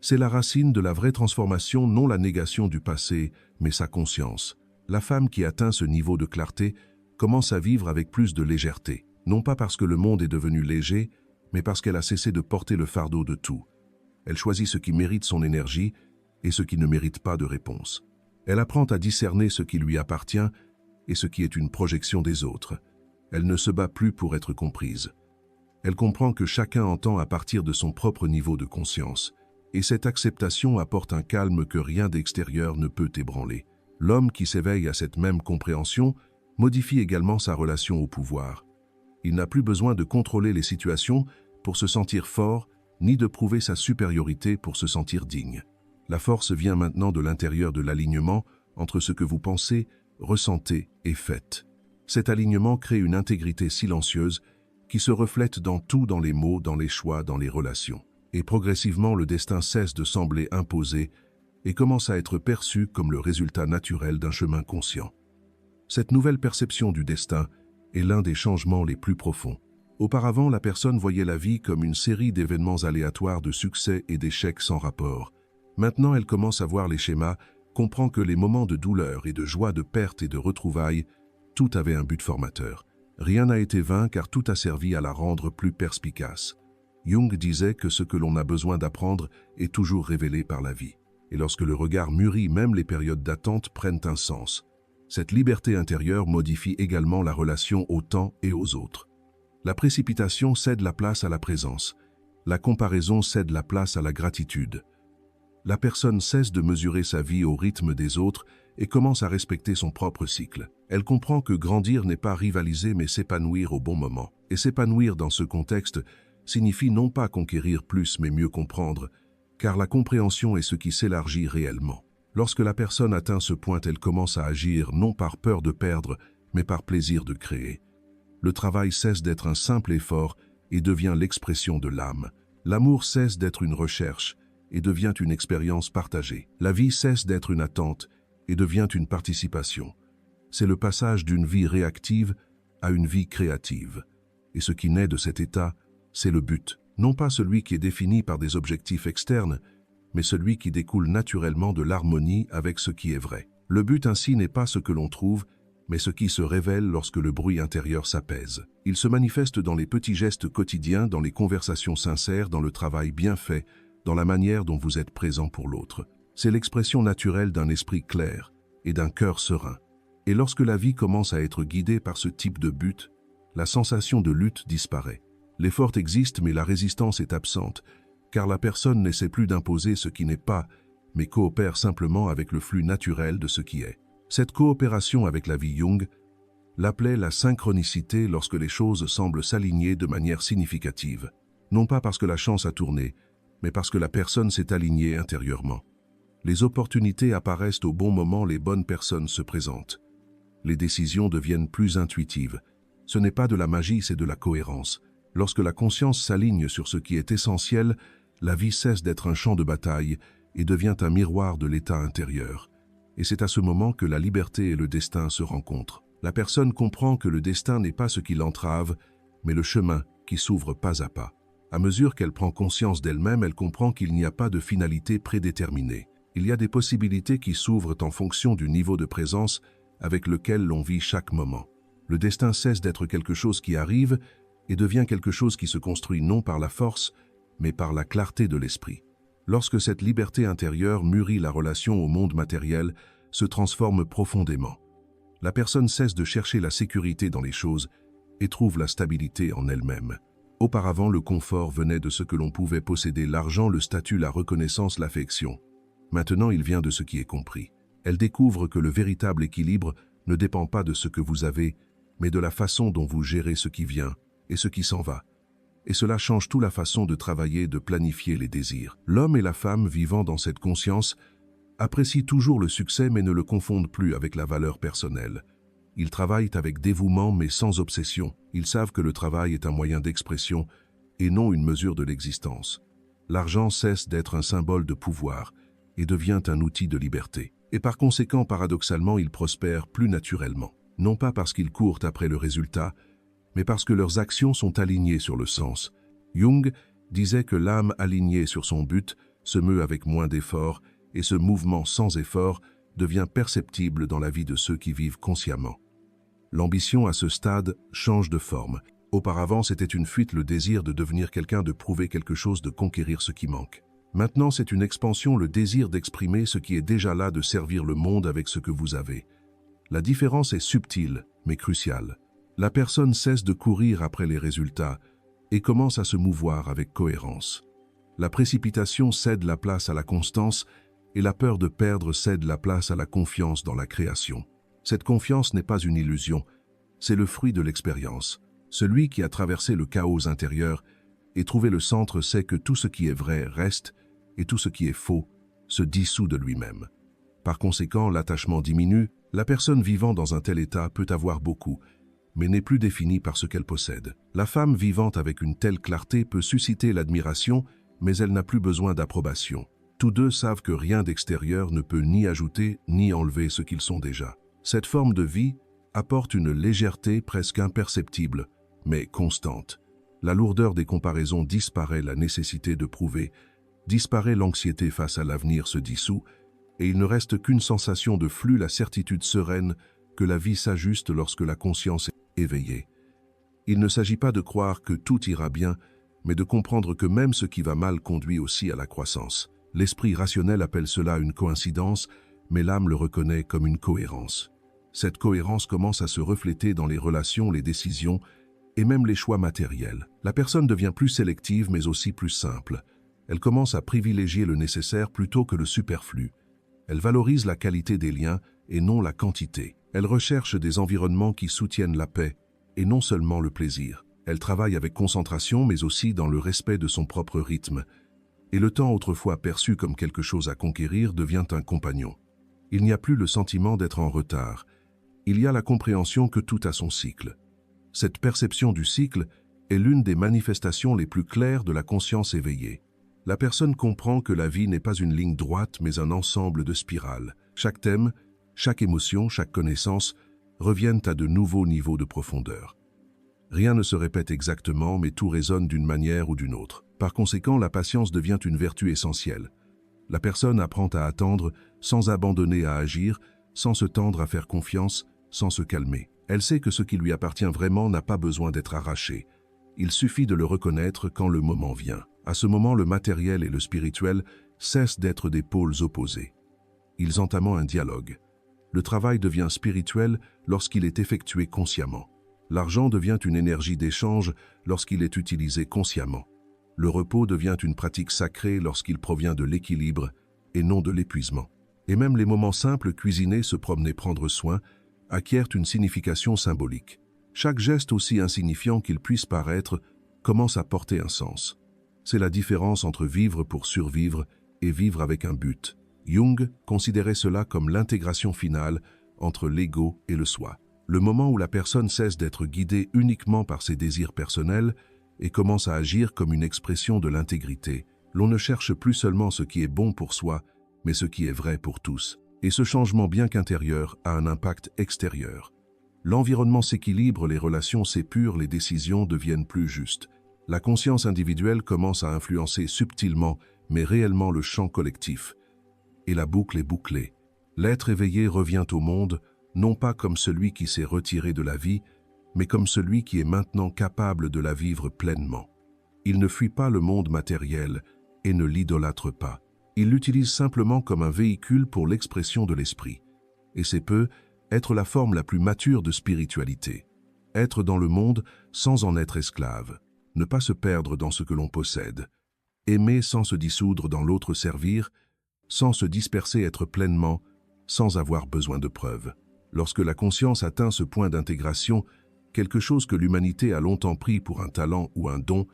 C'est la racine de la vraie transformation, non la négation du passé, mais sa conscience. La femme qui atteint ce niveau de clarté commence à vivre avec plus de légèreté, non pas parce que le monde est devenu léger, mais parce qu'elle a cessé de porter le fardeau de tout. Elle choisit ce qui mérite son énergie et ce qui ne mérite pas de réponse. Elle apprend à discerner ce qui lui appartient et ce qui est une projection des autres. Elle ne se bat plus pour être comprise. Elle comprend que chacun entend à partir de son propre niveau de conscience, et cette acceptation apporte un calme que rien d'extérieur ne peut ébranler. L'homme qui s'éveille à cette même compréhension modifie également sa relation au pouvoir. Il n'a plus besoin de contrôler les situations pour se sentir fort, ni de prouver sa supériorité pour se sentir digne. La force vient maintenant de l'intérieur de l'alignement entre ce que vous pensez, ressentez et faites. Cet alignement crée une intégrité silencieuse qui se reflète dans tout, dans les mots, dans les choix, dans les relations. Et progressivement, le destin cesse de sembler imposé et commence à être perçu comme le résultat naturel d'un chemin conscient. Cette nouvelle perception du destin est l'un des changements les plus profonds. Auparavant, la personne voyait la vie comme une série d'événements aléatoires de succès et d'échecs sans rapport. Maintenant, elle commence à voir les schémas, comprend que les moments de douleur et de joie, de perte et de retrouvailles, tout avait un but formateur. Rien n'a été vain car tout a servi à la rendre plus perspicace. Jung disait que ce que l'on a besoin d'apprendre est toujours révélé par la vie. Et lorsque le regard mûrit, même les périodes d'attente prennent un sens. Cette liberté intérieure modifie également la relation au temps et aux autres. La précipitation cède la place à la présence. La comparaison cède la place à la gratitude. La personne cesse de mesurer sa vie au rythme des autres et commence à respecter son propre cycle. Elle comprend que grandir n'est pas rivaliser mais s'épanouir au bon moment. Et s'épanouir dans ce contexte signifie non pas conquérir plus mais mieux comprendre, car la compréhension est ce qui s'élargit réellement. Lorsque la personne atteint ce point, elle commence à agir non par peur de perdre, mais par plaisir de créer. Le travail cesse d'être un simple effort et devient l'expression de l'âme. L'amour cesse d'être une recherche et devient une expérience partagée. La vie cesse d'être une attente et devient une participation. C'est le passage d'une vie réactive à une vie créative. Et ce qui naît de cet état, c'est le but. Non pas celui qui est défini par des objectifs externes, mais celui qui découle naturellement de l'harmonie avec ce qui est vrai. Le but ainsi n'est pas ce que l'on trouve, mais ce qui se révèle lorsque le bruit intérieur s'apaise. Il se manifeste dans les petits gestes quotidiens, dans les conversations sincères, dans le travail bien fait, dans la manière dont vous êtes présent pour l'autre. C'est l'expression naturelle d'un esprit clair et d'un cœur serein. Et lorsque la vie commence à être guidée par ce type de but, la sensation de lutte disparaît. L'effort existe, mais la résistance est absente, car la personne n'essaie plus d'imposer ce qui n'est pas, mais coopère simplement avec le flux naturel de ce qui est. Cette coopération avec la vie Jung l'appelait la synchronicité lorsque les choses semblent s'aligner de manière significative. Non pas parce que la chance a tourné, mais parce que la personne s'est alignée intérieurement. Les opportunités apparaissent au bon moment, les bonnes personnes se présentent. Les décisions deviennent plus intuitives. Ce n'est pas de la magie, c'est de la cohérence. Lorsque la conscience s'aligne sur ce qui est essentiel, la vie cesse d'être un champ de bataille et devient un miroir de l'état intérieur. Et c'est à ce moment que la liberté et le destin se rencontrent. La personne comprend que le destin n'est pas ce qui l'entrave, mais le chemin qui s'ouvre pas à pas. À mesure qu'elle prend conscience d'elle-même, elle comprend qu'il n'y a pas de finalité prédéterminée. Il y a des possibilités qui s'ouvrent en fonction du niveau de présence avec lequel l'on vit chaque moment. Le destin cesse d'être quelque chose qui arrive et devient quelque chose qui se construit non par la force, mais par la clarté de l'esprit. Lorsque cette liberté intérieure mûrit la relation au monde matériel, se transforme profondément. La personne cesse de chercher la sécurité dans les choses et trouve la stabilité en elle-même. Auparavant, le confort venait de ce que l'on pouvait posséder, l'argent, le statut, la reconnaissance, l'affection. Maintenant, il vient de ce qui est compris. Elle découvre que le véritable équilibre ne dépend pas de ce que vous avez, mais de la façon dont vous gérez ce qui vient et ce qui s'en va. Et cela change toute la façon de travailler, de planifier les désirs. L'homme et la femme vivant dans cette conscience apprécient toujours le succès mais ne le confondent plus avec la valeur personnelle. Ils travaillent avec dévouement mais sans obsession. Ils savent que le travail est un moyen d'expression et non une mesure de l'existence. L'argent cesse d'être un symbole de pouvoir et devient un outil de liberté. Et par conséquent, paradoxalement, ils prospèrent plus naturellement. Non pas parce qu'ils courent après le résultat, mais parce que leurs actions sont alignées sur le sens. Jung disait que l'âme alignée sur son but se meut avec moins d'efforts, et ce mouvement sans effort devient perceptible dans la vie de ceux qui vivent consciemment. L'ambition à ce stade change de forme. Auparavant, c'était une fuite, le désir de devenir quelqu'un, de prouver quelque chose, de conquérir ce qui manque. Maintenant, c'est une expansion, le désir d'exprimer ce qui est déjà là, de servir le monde avec ce que vous avez. La différence est subtile, mais cruciale. La personne cesse de courir après les résultats et commence à se mouvoir avec cohérence. La précipitation cède la place à la constance et la peur de perdre cède la place à la confiance dans la création. Cette confiance n'est pas une illusion, c'est le fruit de l'expérience. Celui qui a traversé le chaos intérieur et trouvé le centre sait que tout ce qui est vrai reste et tout ce qui est faux se dissout de lui-même. Par conséquent, l'attachement diminue. La personne vivant dans un tel état peut avoir beaucoup, mais n'est plus définie par ce qu'elle possède. La femme vivant avec une telle clarté peut susciter l'admiration, mais elle n'a plus besoin d'approbation. Tous deux savent que rien d'extérieur ne peut ni ajouter ni enlever ce qu'ils sont déjà. Cette forme de vie apporte une légèreté presque imperceptible, mais constante. La lourdeur des comparaisons disparaît, la nécessité de prouver disparaît, l'anxiété face à l'avenir se dissout, et il ne reste qu'une sensation de flux, la certitude sereine que la vie s'ajuste lorsque la conscience est éveillée. Il ne s'agit pas de croire que tout ira bien, mais de comprendre que même ce qui va mal conduit aussi à la croissance. L'esprit rationnel appelle cela une coïncidence, mais l'âme le reconnaît comme une cohérence. Cette cohérence commence à se refléter dans les relations, les décisions et même les choix matériels. La personne devient plus sélective mais aussi plus simple. Elle commence à privilégier le nécessaire plutôt que le superflu. Elle valorise la qualité des liens et non la quantité. Elle recherche des environnements qui soutiennent la paix et non seulement le plaisir. Elle travaille avec concentration mais aussi dans le respect de son propre rythme. Et le temps autrefois perçu comme quelque chose à conquérir devient un compagnon. Il n'y a plus le sentiment d'être en retard. Il y a la compréhension que tout a son cycle. Cette perception du cycle est l'une des manifestations les plus claires de la conscience éveillée. La personne comprend que la vie n'est pas une ligne droite mais un ensemble de spirales. Chaque thème, chaque émotion, chaque connaissance reviennent à de nouveaux niveaux de profondeur. Rien ne se répète exactement, mais tout résonne d'une manière ou d'une autre. Par conséquent, la patience devient une vertu essentielle. La personne apprend à attendre sans abandonner à agir, sans se tendre à faire confiance, sans se calmer. Elle sait que ce qui lui appartient vraiment n'a pas besoin d'être arraché. Il suffit de le reconnaître quand le moment vient. À ce moment, le matériel et le spirituel cessent d'être des pôles opposés. Ils entament un dialogue. Le travail devient spirituel lorsqu'il est effectué consciemment. L'argent devient une énergie d'échange lorsqu'il est utilisé consciemment. Le repos devient une pratique sacrée lorsqu'il provient de l'équilibre et non de l'épuisement. Et même les moments simples, cuisiner, se promener, prendre soin, acquièrent une signification symbolique. Chaque geste, aussi insignifiant qu'il puisse paraître, commence à porter un sens. C'est la différence entre vivre pour survivre et vivre avec un but. Jung considérait cela comme l'intégration finale entre l'ego et le soi. Le moment où la personne cesse d'être guidée uniquement par ses désirs personnels et commence à agir comme une expression de l'intégrité. L'on ne cherche plus seulement ce qui est bon pour soi, mais ce qui est vrai pour tous. Et ce changement, bien qu'intérieur, a un impact extérieur. L'environnement s'équilibre, les relations s'épurent, les décisions deviennent plus justes. La conscience individuelle commence à influencer subtilement, mais réellement le champ collectif. Et la boucle est bouclée. L'être éveillé revient au monde, non pas comme celui qui s'est retiré de la vie, mais comme celui qui est maintenant capable de la vivre pleinement. Il ne fuit pas le monde matériel et ne l'idolâtre pas. Il l'utilise simplement comme un véhicule pour l'expression de l'esprit. Et c'est peu être la forme la plus mature de spiritualité. Être dans le monde sans en être esclave. Ne pas se perdre dans ce que l'on possède. Aimer sans se dissoudre dans l'autre, servir, sans se disperser, être pleinement, sans avoir besoin de preuves. Lorsque la conscience atteint ce point d'intégration, quelque chose que l'humanité a longtemps pris pour un talent ou un don,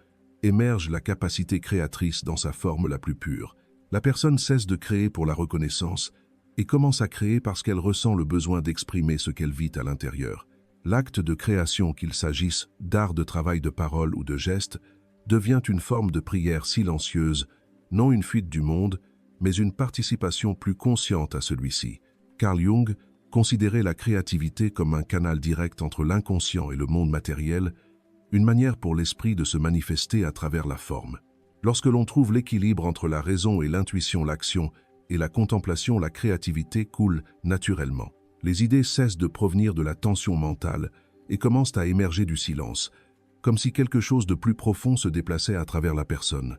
émerge la capacité créatrice dans sa forme la plus pure. La personne cesse de créer pour la reconnaissance et commence à créer parce qu'elle ressent le besoin d'exprimer ce qu'elle vit à l'intérieur. L'acte de création, qu'il s'agisse d'art, de travail, de parole ou de geste, devient une forme de prière silencieuse, non une fuite du monde, mais une participation plus consciente à celui-ci. Carl Jung considérait la créativité comme un canal direct entre l'inconscient et le monde matériel, une manière pour l'esprit de se manifester à travers la forme. Lorsque l'on trouve l'équilibre entre la raison et l'intuition, l'action et la contemplation, la créativité coule naturellement. Les idées cessent de provenir de la tension mentale et commencent à émerger du silence, comme si quelque chose de plus profond se déplaçait à travers la personne.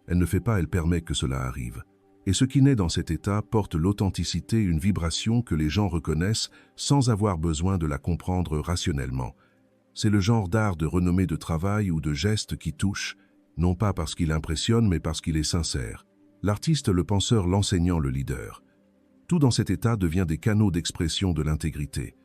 Elle ne fait pas, elle permet que cela arrive. Et ce qui naît dans cet état porte l'authenticité, une vibration que les gens reconnaissent sans avoir besoin de la comprendre rationnellement. C'est le genre d'art, de renommée, de travail ou de geste qui touche, non pas parce qu'il impressionne, mais parce qu'il est sincère. L'artiste, le penseur, l'enseignant, le leader. Tout dans cet état devient des canaux d'expression de l'intégrité.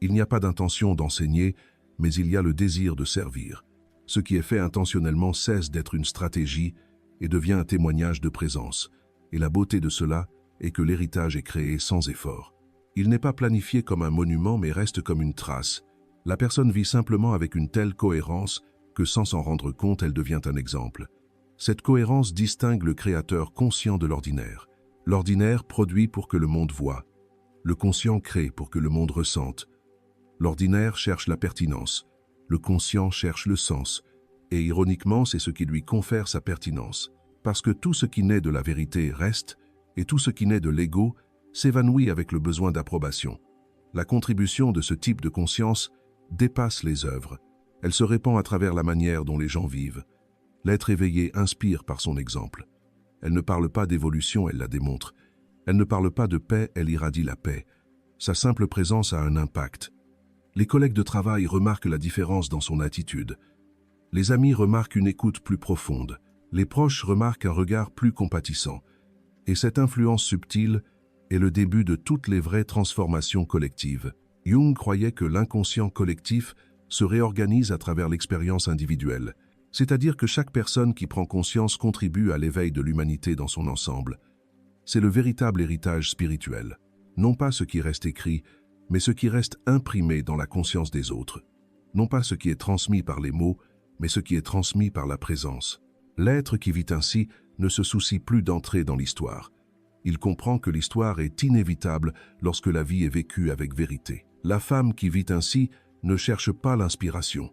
Il n'y a pas d'intention d'enseigner, mais il y a le désir de servir. Ce qui est fait intentionnellement cesse d'être une stratégie et devient un témoignage de présence. Et la beauté de cela est que l'héritage est créé sans effort. Il n'est pas planifié comme un monument, mais reste comme une trace. La personne vit simplement avec une telle cohérence que sans s'en rendre compte, elle devient un exemple. Cette cohérence distingue le créateur conscient de l'ordinaire. L'ordinaire produit pour que le monde voie. Le conscient crée pour que le monde ressente. L'ordinaire cherche la pertinence. Le conscient cherche le sens. Et ironiquement, c'est ce qui lui confère sa pertinence. Parce que tout ce qui naît de la vérité reste, et tout ce qui naît de l'ego s'évanouit avec le besoin d'approbation. La contribution de ce type de conscience dépasse les œuvres. Elle se répand à travers la manière dont les gens vivent. L'être éveillé inspire par son exemple. Elle ne parle pas d'évolution, elle la démontre. Elle ne parle pas de paix, elle irradie la paix. Sa simple présence a un impact. Les collègues de travail remarquent la différence dans son attitude. Les amis remarquent une écoute plus profonde. Les proches remarquent un regard plus compatissant. Et cette influence subtile est le début de toutes les vraies transformations collectives. Jung croyait que l'inconscient collectif se réorganise à travers l'expérience individuelle, c'est-à-dire que chaque personne qui prend conscience contribue à l'éveil de l'humanité dans son ensemble. C'est le véritable héritage spirituel, non pas ce qui reste écrit, mais ce qui reste imprimé dans la conscience des autres. Non pas ce qui est transmis par les mots, mais ce qui est transmis par la présence. L'être qui vit ainsi ne se soucie plus d'entrer dans l'histoire. Il comprend que l'histoire est inévitable lorsque la vie est vécue avec vérité. La femme qui vit ainsi ne cherche pas l'inspiration.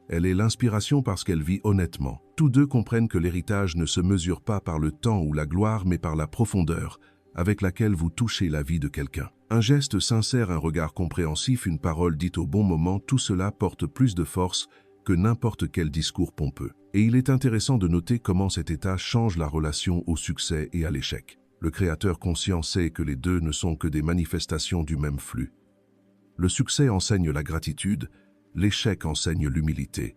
Elle est l'inspiration parce qu'elle vit honnêtement. Tous deux comprennent que l'héritage ne se mesure pas par le temps ou la gloire, mais par la profondeur avec laquelle vous touchez la vie de quelqu'un. Un geste sincère, un regard compréhensif, une parole dite au bon moment, tout cela porte plus de force que n'importe quel discours pompeux. Et il est intéressant de noter comment cet état change la relation au succès et à l'échec. Le créateur conscient sait que les deux ne sont que des manifestations du même flux. Le succès enseigne la gratitude, l'échec enseigne l'humilité.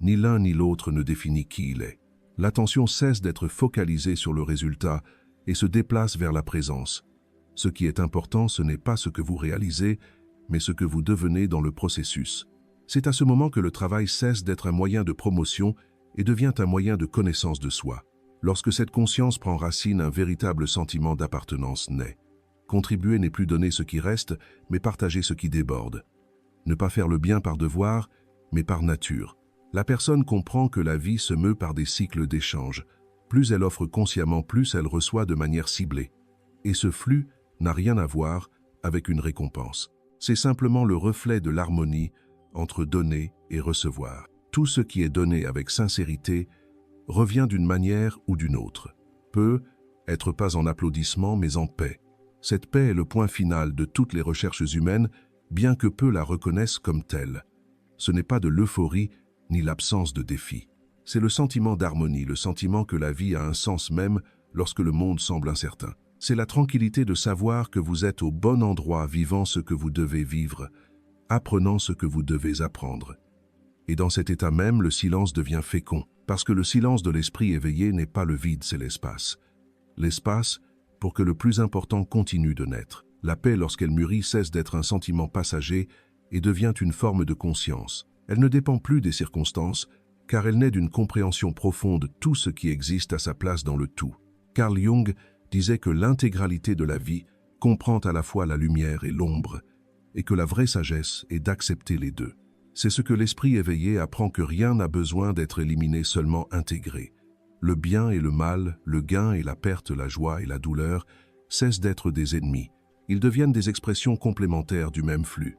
Ni l'un ni l'autre ne définit qui il est. L'attention cesse d'être focalisée sur le résultat et se déplace vers la présence. Ce qui est important, ce n'est pas ce que vous réalisez, mais ce que vous devenez dans le processus. C'est à ce moment que le travail cesse d'être un moyen de promotion et devient un moyen de connaissance de soi. Lorsque cette conscience prend racine, un véritable sentiment d'appartenance naît. Contribuer n'est plus donner ce qui reste, mais partager ce qui déborde. Ne pas faire le bien par devoir, mais par nature. La personne comprend que la vie se meut par des cycles d'échange. Plus elle offre consciemment, plus elle reçoit de manière ciblée. Et ce flux n'a rien à voir avec une récompense. C'est simplement le reflet de l'harmonie entre donner et recevoir. Tout ce qui est donné avec sincérité revient d'une manière ou d'une autre. Peut être pas en applaudissements, mais en paix. Cette paix est le point final de toutes les recherches humaines, bien que peu la reconnaissent comme telle. Ce n'est pas de l'euphorie ni l'absence de défi. C'est le sentiment d'harmonie, le sentiment que la vie a un sens même lorsque le monde semble incertain. C'est la tranquillité de savoir que vous êtes au bon endroit, vivant ce que vous devez vivre, apprenant ce que vous devez apprendre. Et dans cet état même, le silence devient fécond, parce que le silence de l'esprit éveillé n'est pas le vide, c'est l'espace. L'espace pour que le plus important continue de naître. La paix, lorsqu'elle mûrit, cesse d'être un sentiment passager et devient une forme de conscience. Elle ne dépend plus des circonstances, car elle naît d'une compréhension profonde de tout ce qui existe à sa place dans le tout. Carl Jung disait que l'intégralité de la vie comprend à la fois la lumière et l'ombre, et que la vraie sagesse est d'accepter les deux. C'est ce que l'esprit éveillé apprend, que rien n'a besoin d'être éliminé, seulement intégré. Le bien et le mal, le gain et la perte, la joie et la douleur cessent d'être des ennemis. Ils deviennent des expressions complémentaires du même flux.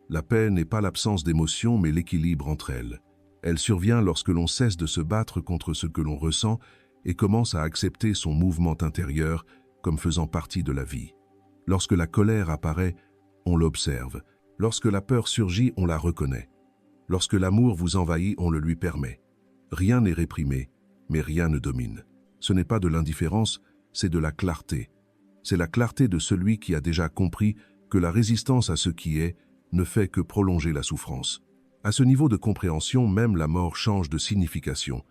La paix n'est pas l'absence d'émotions, mais l'équilibre entre elles. Elle survient lorsque l'on cesse de se battre contre ce que l'on ressent et commence à accepter son mouvement intérieur comme faisant partie de la vie. Lorsque la colère apparaît, on l'observe. Lorsque la peur surgit, on la reconnaît. Lorsque l'amour vous envahit, on le lui permet. Rien n'est réprimé, mais rien ne domine. Ce n'est pas de l'indifférence, c'est de la clarté. C'est la clarté de celui qui a déjà compris que la résistance à ce qui est ne fait que prolonger la souffrance. À ce niveau de compréhension, même la mort change de signification.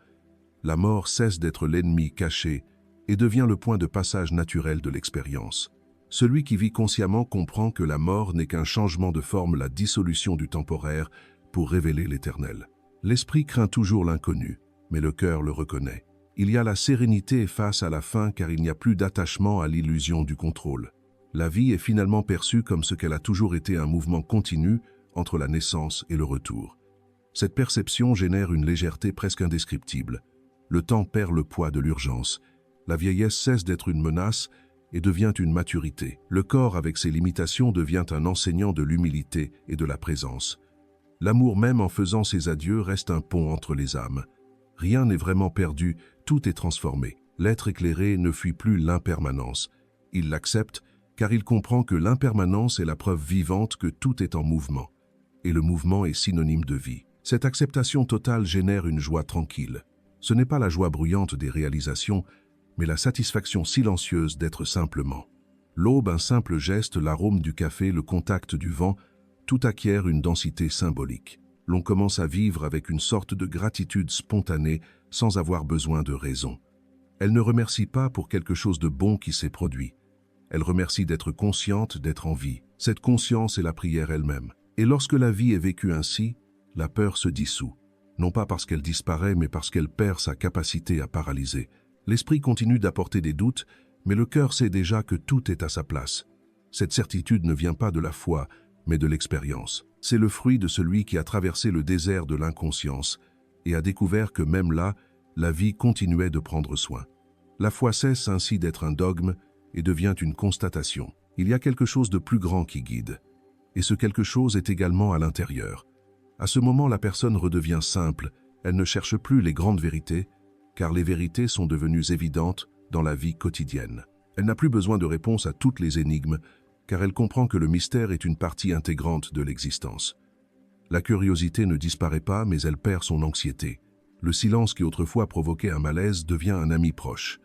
La mort cesse d'être l'ennemi caché et devient le point de passage naturel de l'expérience. Celui qui vit consciemment comprend que la mort n'est qu'un changement de forme, la dissolution du temporaire pour révéler l'éternel. L'esprit craint toujours l'inconnu, mais le cœur le reconnaît. Il y a la sérénité face à la fin, car il n'y a plus d'attachement à l'illusion du contrôle. La vie est finalement perçue comme ce qu'elle a toujours été, un mouvement continu entre la naissance et le retour. Cette perception génère une légèreté presque indescriptible. Le temps perd le poids de l'urgence. La vieillesse cesse d'être une menace et devient une maturité. Le corps, avec ses limitations, devient un enseignant de l'humilité et de la présence. L'amour même, en faisant ses adieux, reste un pont entre les âmes. Rien n'est vraiment perdu, tout est transformé. L'être éclairé ne fuit plus l'impermanence. Il l'accepte, car il comprend que l'impermanence est la preuve vivante que tout est en mouvement. Et le mouvement est synonyme de vie. Cette acceptation totale génère une joie tranquille. Ce n'est pas la joie bruyante des réalisations, mais la satisfaction silencieuse d'être simplement. L'aube, un simple geste, l'arôme du café, le contact du vent, tout acquiert une densité symbolique. L'on commence à vivre avec une sorte de gratitude spontanée, sans avoir besoin de raison. Elle ne remercie pas pour quelque chose de bon qui s'est produit. Elle remercie d'être consciente, d'être en vie. Cette conscience est la prière elle-même. Et lorsque la vie est vécue ainsi, la peur se dissout. Non pas parce qu'elle disparaît, mais parce qu'elle perd sa capacité à paralyser. L'esprit continue d'apporter des doutes, mais le cœur sait déjà que tout est à sa place. Cette certitude ne vient pas de la foi, mais de l'expérience. C'est le fruit de celui qui a traversé le désert de l'inconscience, et a découvert que même là, la vie continuait de prendre soin. La foi cesse ainsi d'être un dogme et devient une constatation. Il y a quelque chose de plus grand qui guide. Et ce quelque chose est également à l'intérieur. À ce moment, la personne redevient simple. Elle ne cherche plus les grandes vérités, car les vérités sont devenues évidentes dans la vie quotidienne. Elle n'a plus besoin de réponse à toutes les énigmes, car elle comprend que le mystère est une partie intégrante de l'existence. La curiosité ne disparaît pas, mais elle perd son anxiété. Le silence qui autrefois provoquait un malaise devient un ami proche.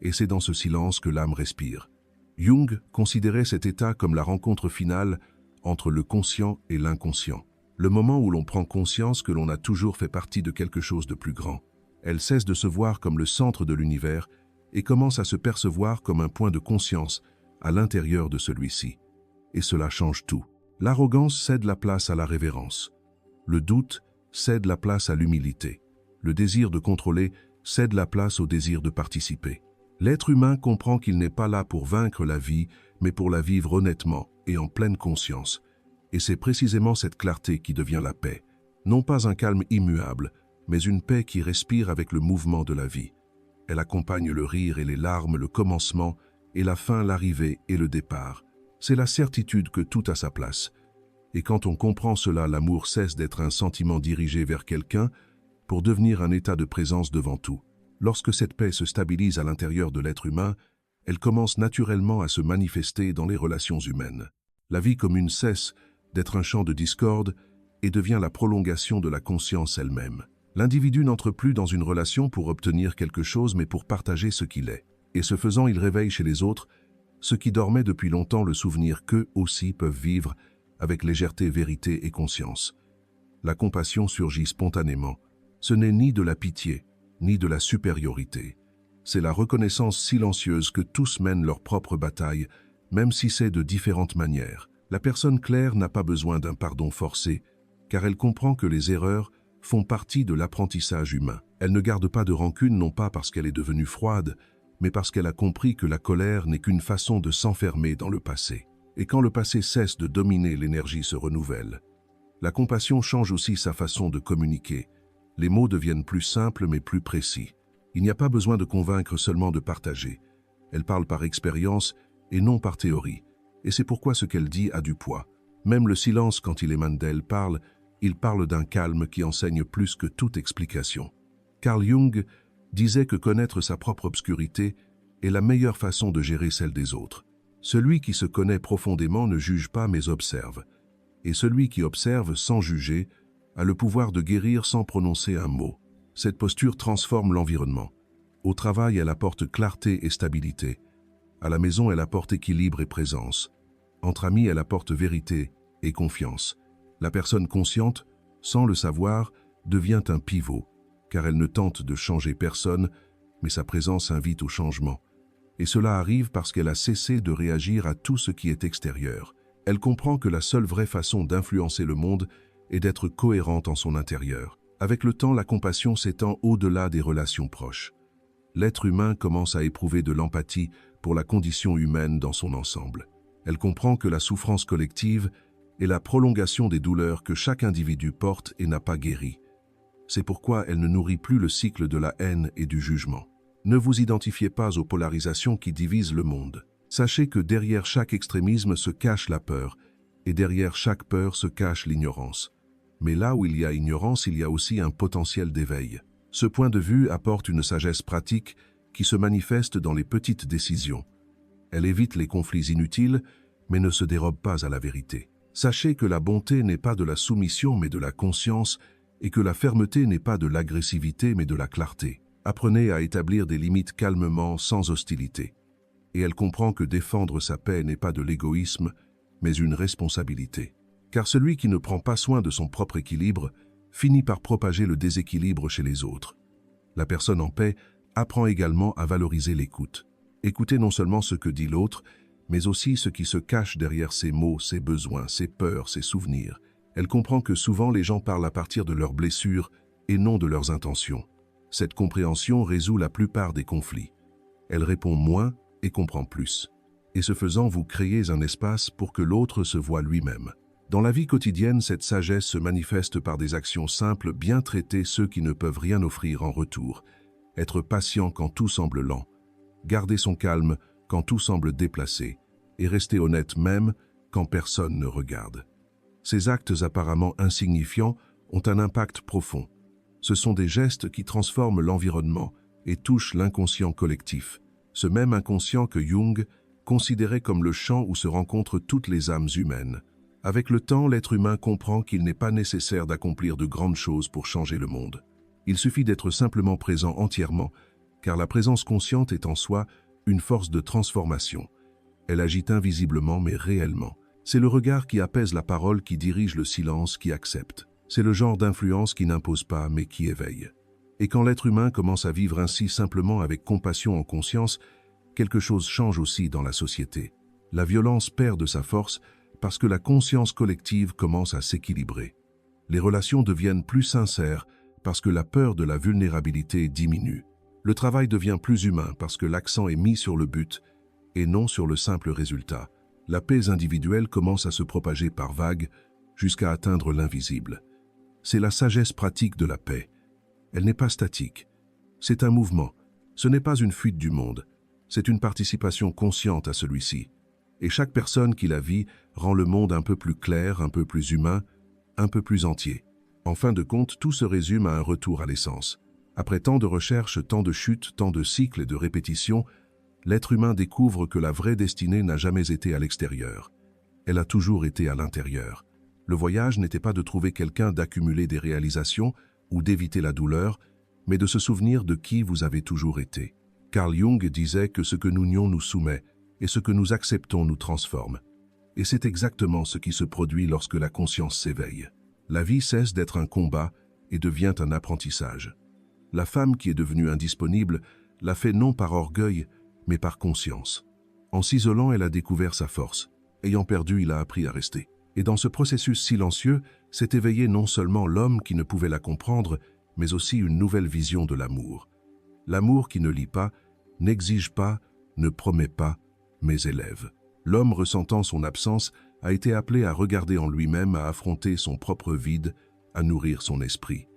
Et c'est dans ce silence que l'âme respire. Jung considérait cet état comme la rencontre finale entre le conscient et l'inconscient. Le moment où l'on prend conscience que l'on a toujours fait partie de quelque chose de plus grand. Elle cesse de se voir comme le centre de l'univers et commence à se percevoir comme un point de conscience à l'intérieur de celui-ci. Et cela change tout. L'arrogance cède la place à la révérence. Le doute cède la place à l'humilité. Le désir de contrôler cède la place au désir de participer. L'être humain comprend qu'il n'est pas là pour vaincre la vie, mais pour la vivre honnêtement et en pleine conscience. Et c'est précisément cette clarté qui devient la paix. Non pas un calme immuable, mais une paix qui respire avec le mouvement de la vie. Elle accompagne le rire et les larmes, le commencement, et la fin, l'arrivée et le départ. C'est la certitude que tout a sa place. Et quand on comprend cela, l'amour cesse d'être un sentiment dirigé vers quelqu'un pour devenir un état de présence devant tout. Lorsque cette paix se stabilise à l'intérieur de l'être humain, elle commence naturellement à se manifester dans les relations humaines. La vie commune cesse d'être un champ de discorde et devient la prolongation de la conscience elle-même. L'individu n'entre plus dans une relation pour obtenir quelque chose, mais pour partager ce qu'il est. Et ce faisant, il réveille chez les autres ce qui dormait depuis longtemps, le souvenir qu'eux aussi peuvent vivre avec légèreté, vérité et conscience. La compassion surgit spontanément. Ce n'est ni de la pitié, ni de la supériorité. C'est la reconnaissance silencieuse que tous mènent leur propre bataille, même si c'est de différentes manières. La personne claire n'a pas besoin d'un pardon forcé, car elle comprend que les erreurs font partie de l'apprentissage humain. Elle ne garde pas de rancune, non pas parce qu'elle est devenue froide, mais parce qu'elle a compris que la colère n'est qu'une façon de s'enfermer dans le passé. Et quand le passé cesse de dominer, l'énergie se renouvelle. La compassion change aussi sa façon de communiquer. Les mots deviennent plus simples mais plus précis. Il n'y a pas besoin de convaincre, seulement de partager. Elle parle par expérience et non par théorie. Et c'est pourquoi ce qu'elle dit a du poids. Même le silence, quand il émane d'elle, il parle d'un calme qui enseigne plus que toute explication. Carl Jung disait que connaître sa propre obscurité est la meilleure façon de gérer celle des autres. Celui qui se connaît profondément ne juge pas mais observe. Et celui qui observe sans juger a le pouvoir de guérir sans prononcer un mot. Cette posture transforme l'environnement. Au travail, elle apporte clarté et stabilité. À la maison, elle apporte équilibre et présence. Entre amis, elle apporte vérité et confiance. La personne consciente, sans le savoir, devient un pivot, car elle ne tente de changer personne, mais sa présence invite au changement. Et cela arrive parce qu'elle a cessé de réagir à tout ce qui est extérieur. Elle comprend que la seule vraie façon d'influencer le monde est d'être cohérente en son intérieur. Avec le temps, la compassion s'étend au-delà des relations proches. L'être humain commence à éprouver de l'empathie pour la condition humaine dans son ensemble. Elle comprend que la souffrance collective est la prolongation des douleurs que chaque individu porte et n'a pas guéri. C'est pourquoi elle ne nourrit plus le cycle de la haine et du jugement. Ne vous identifiez pas aux polarisations qui divisent le monde. Sachez que derrière chaque extrémisme se cache la peur, et derrière chaque peur se cache l'ignorance. Mais là où il y a ignorance, il y a aussi un potentiel d'éveil. Ce point de vue apporte une sagesse pratique qui se manifeste dans les petites décisions. Elle évite les conflits inutiles, mais ne se dérobe pas à la vérité. Sachez que la bonté n'est pas de la soumission, mais de la conscience, et que la fermeté n'est pas de l'agressivité, mais de la clarté. Apprenez à établir des limites calmement, sans hostilité. Et elle comprend que défendre sa paix n'est pas de l'égoïsme, mais une responsabilité. Car celui qui ne prend pas soin de son propre équilibre finit par propager le déséquilibre chez les autres. La personne en paix apprend également à valoriser l'écoute. Écouter non seulement ce que dit l'autre, mais aussi ce qui se cache derrière ses mots, ses besoins, ses peurs, ses souvenirs. Elle comprend que souvent les gens parlent à partir de leurs blessures et non de leurs intentions. Cette compréhension résout la plupart des conflits. Elle répond moins et comprend plus. Et ce faisant, vous créez un espace pour que l'autre se voie lui-même. Dans la vie quotidienne, cette sagesse se manifeste par des actions simples, bien traiter ceux qui ne peuvent rien offrir en retour, être patient quand tout semble lent, garder son calme quand tout semble déplacé, et rester honnête même quand personne ne regarde. Ces actes apparemment insignifiants ont un impact profond. Ce sont des gestes qui transforment l'environnement et touchent l'inconscient collectif, ce même inconscient que Jung considérait comme le champ où se rencontrent toutes les âmes humaines. Avec le temps, l'être humain comprend qu'il n'est pas nécessaire d'accomplir de grandes choses pour changer le monde. Il suffit d'être simplement présent entièrement, car la présence consciente est en soi une force de transformation. Elle agit invisiblement mais réellement. C'est le regard qui apaise la parole, qui dirige le silence, qui accepte. C'est le genre d'influence qui n'impose pas mais qui éveille. Et quand l'être humain commence à vivre ainsi simplement avec compassion en conscience, quelque chose change aussi dans la société. La violence perd de sa force parce que la conscience collective commence à s'équilibrer. Les relations deviennent plus sincères parce que la peur de la vulnérabilité diminue. Le travail devient plus humain parce que l'accent est mis sur le but et non sur le simple résultat. La paix individuelle commence à se propager par vagues jusqu'à atteindre l'invisible. C'est la sagesse pratique de la paix. Elle n'est pas statique. C'est un mouvement. Ce n'est pas une fuite du monde. C'est une participation consciente à celui-ci. Et chaque personne qui la vit rend le monde un peu plus clair, un peu plus humain, un peu plus entier. En fin de compte, tout se résume à un retour à l'essence. Après tant de recherches, tant de chutes, tant de cycles et de répétitions, l'être humain découvre que la vraie destinée n'a jamais été à l'extérieur. Elle a toujours été à l'intérieur. Le voyage n'était pas de trouver quelqu'un, d'accumuler des réalisations ou d'éviter la douleur, mais de se souvenir de qui vous avez toujours été. Carl Jung disait que ce que nous nions nous soumet et ce que nous acceptons nous transforme. Et c'est exactement ce qui se produit lorsque la conscience s'éveille. La vie cesse d'être un combat et devient un apprentissage. La femme qui est devenue indisponible l'a fait non par orgueil, mais par conscience. En s'isolant, elle a découvert sa force. Ayant perdu, il a appris à rester. Et dans ce processus silencieux, s'est éveillé non seulement l'homme qui ne pouvait la comprendre, mais aussi une nouvelle vision de l'amour. L'amour qui ne lit pas, n'exige pas, ne promet pas, mais élève. L'homme ressentant son absence a été appelé à regarder en lui-même, à affronter son propre vide, à nourrir son esprit.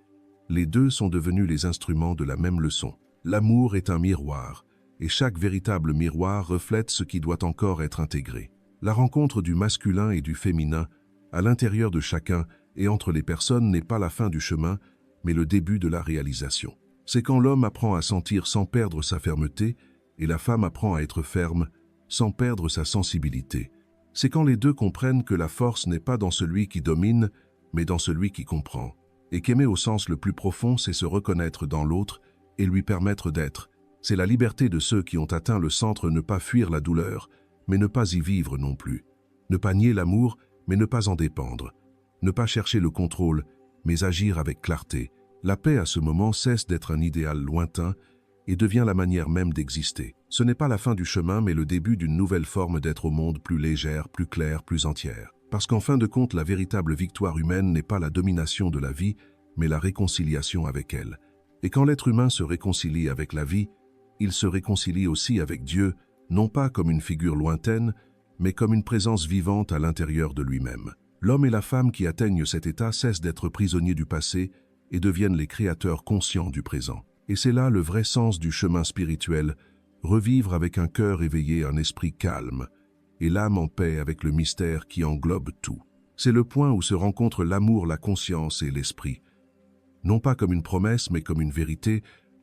Les deux sont devenus les instruments de la même leçon. L'amour est un miroir, et chaque véritable miroir reflète ce qui doit encore être intégré. La rencontre du masculin et du féminin, à l'intérieur de chacun et entre les personnes, n'est pas la fin du chemin, mais le début de la réalisation. C'est quand l'homme apprend à sentir sans perdre sa fermeté, et la femme apprend à être ferme, sans perdre sa sensibilité. C'est quand les deux comprennent que la force n'est pas dans celui qui domine, mais dans celui qui comprend. Et qu'aimer au sens le plus profond, c'est se reconnaître dans l'autre et lui permettre d'être. C'est la liberté de ceux qui ont atteint le centre, ne pas fuir la douleur, mais ne pas y vivre non plus. Ne pas nier l'amour, mais ne pas en dépendre. Ne pas chercher le contrôle, mais agir avec clarté. La paix à ce moment cesse d'être un idéal lointain et devient la manière même d'exister. Ce n'est pas la fin du chemin, mais le début d'une nouvelle forme d'être au monde, plus légère, plus claire, plus entière. Parce qu'en fin de compte, la véritable victoire humaine n'est pas la domination de la vie, mais la réconciliation avec elle. Et quand l'être humain se réconcilie avec la vie, il se réconcilie aussi avec Dieu, non pas comme une figure lointaine, mais comme une présence vivante à l'intérieur de lui-même. L'homme et la femme qui atteignent cet état cessent d'être prisonniers du passé et deviennent les créateurs conscients du présent. Et c'est là le vrai sens du chemin spirituel, revivre avec un cœur éveillé, un esprit calme, et l'âme en paix avec le mystère qui englobe tout. C'est le point où se rencontrent l'amour, la conscience et l'esprit. Non pas comme une promesse, mais comme une vérité,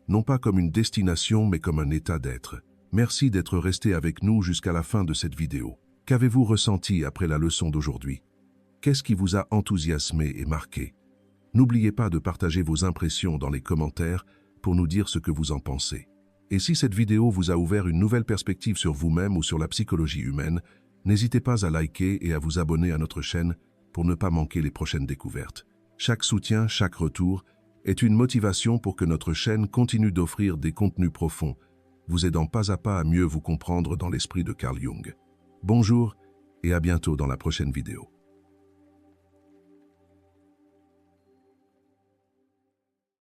non pas comme une destination, mais comme un état d'être. Merci d'être resté avec nous jusqu'à la fin de cette vidéo. Qu'avez-vous ressenti après la leçon d'aujourd'hui? Qu'est-ce qui vous a enthousiasmé et marqué? N'oubliez pas de partager vos impressions dans les commentaires pour nous dire ce que vous en pensez. Et si cette vidéo vous a ouvert une nouvelle perspective sur vous-même ou sur la psychologie humaine, n'hésitez pas à liker et à vous abonner à notre chaîne pour ne pas manquer les prochaines découvertes. Chaque soutien, chaque retour est une motivation pour que notre chaîne continue d'offrir des contenus profonds, vous aidant pas à pas à mieux vous comprendre dans l'esprit de Carl Jung. Bonjour et à bientôt dans la prochaine vidéo.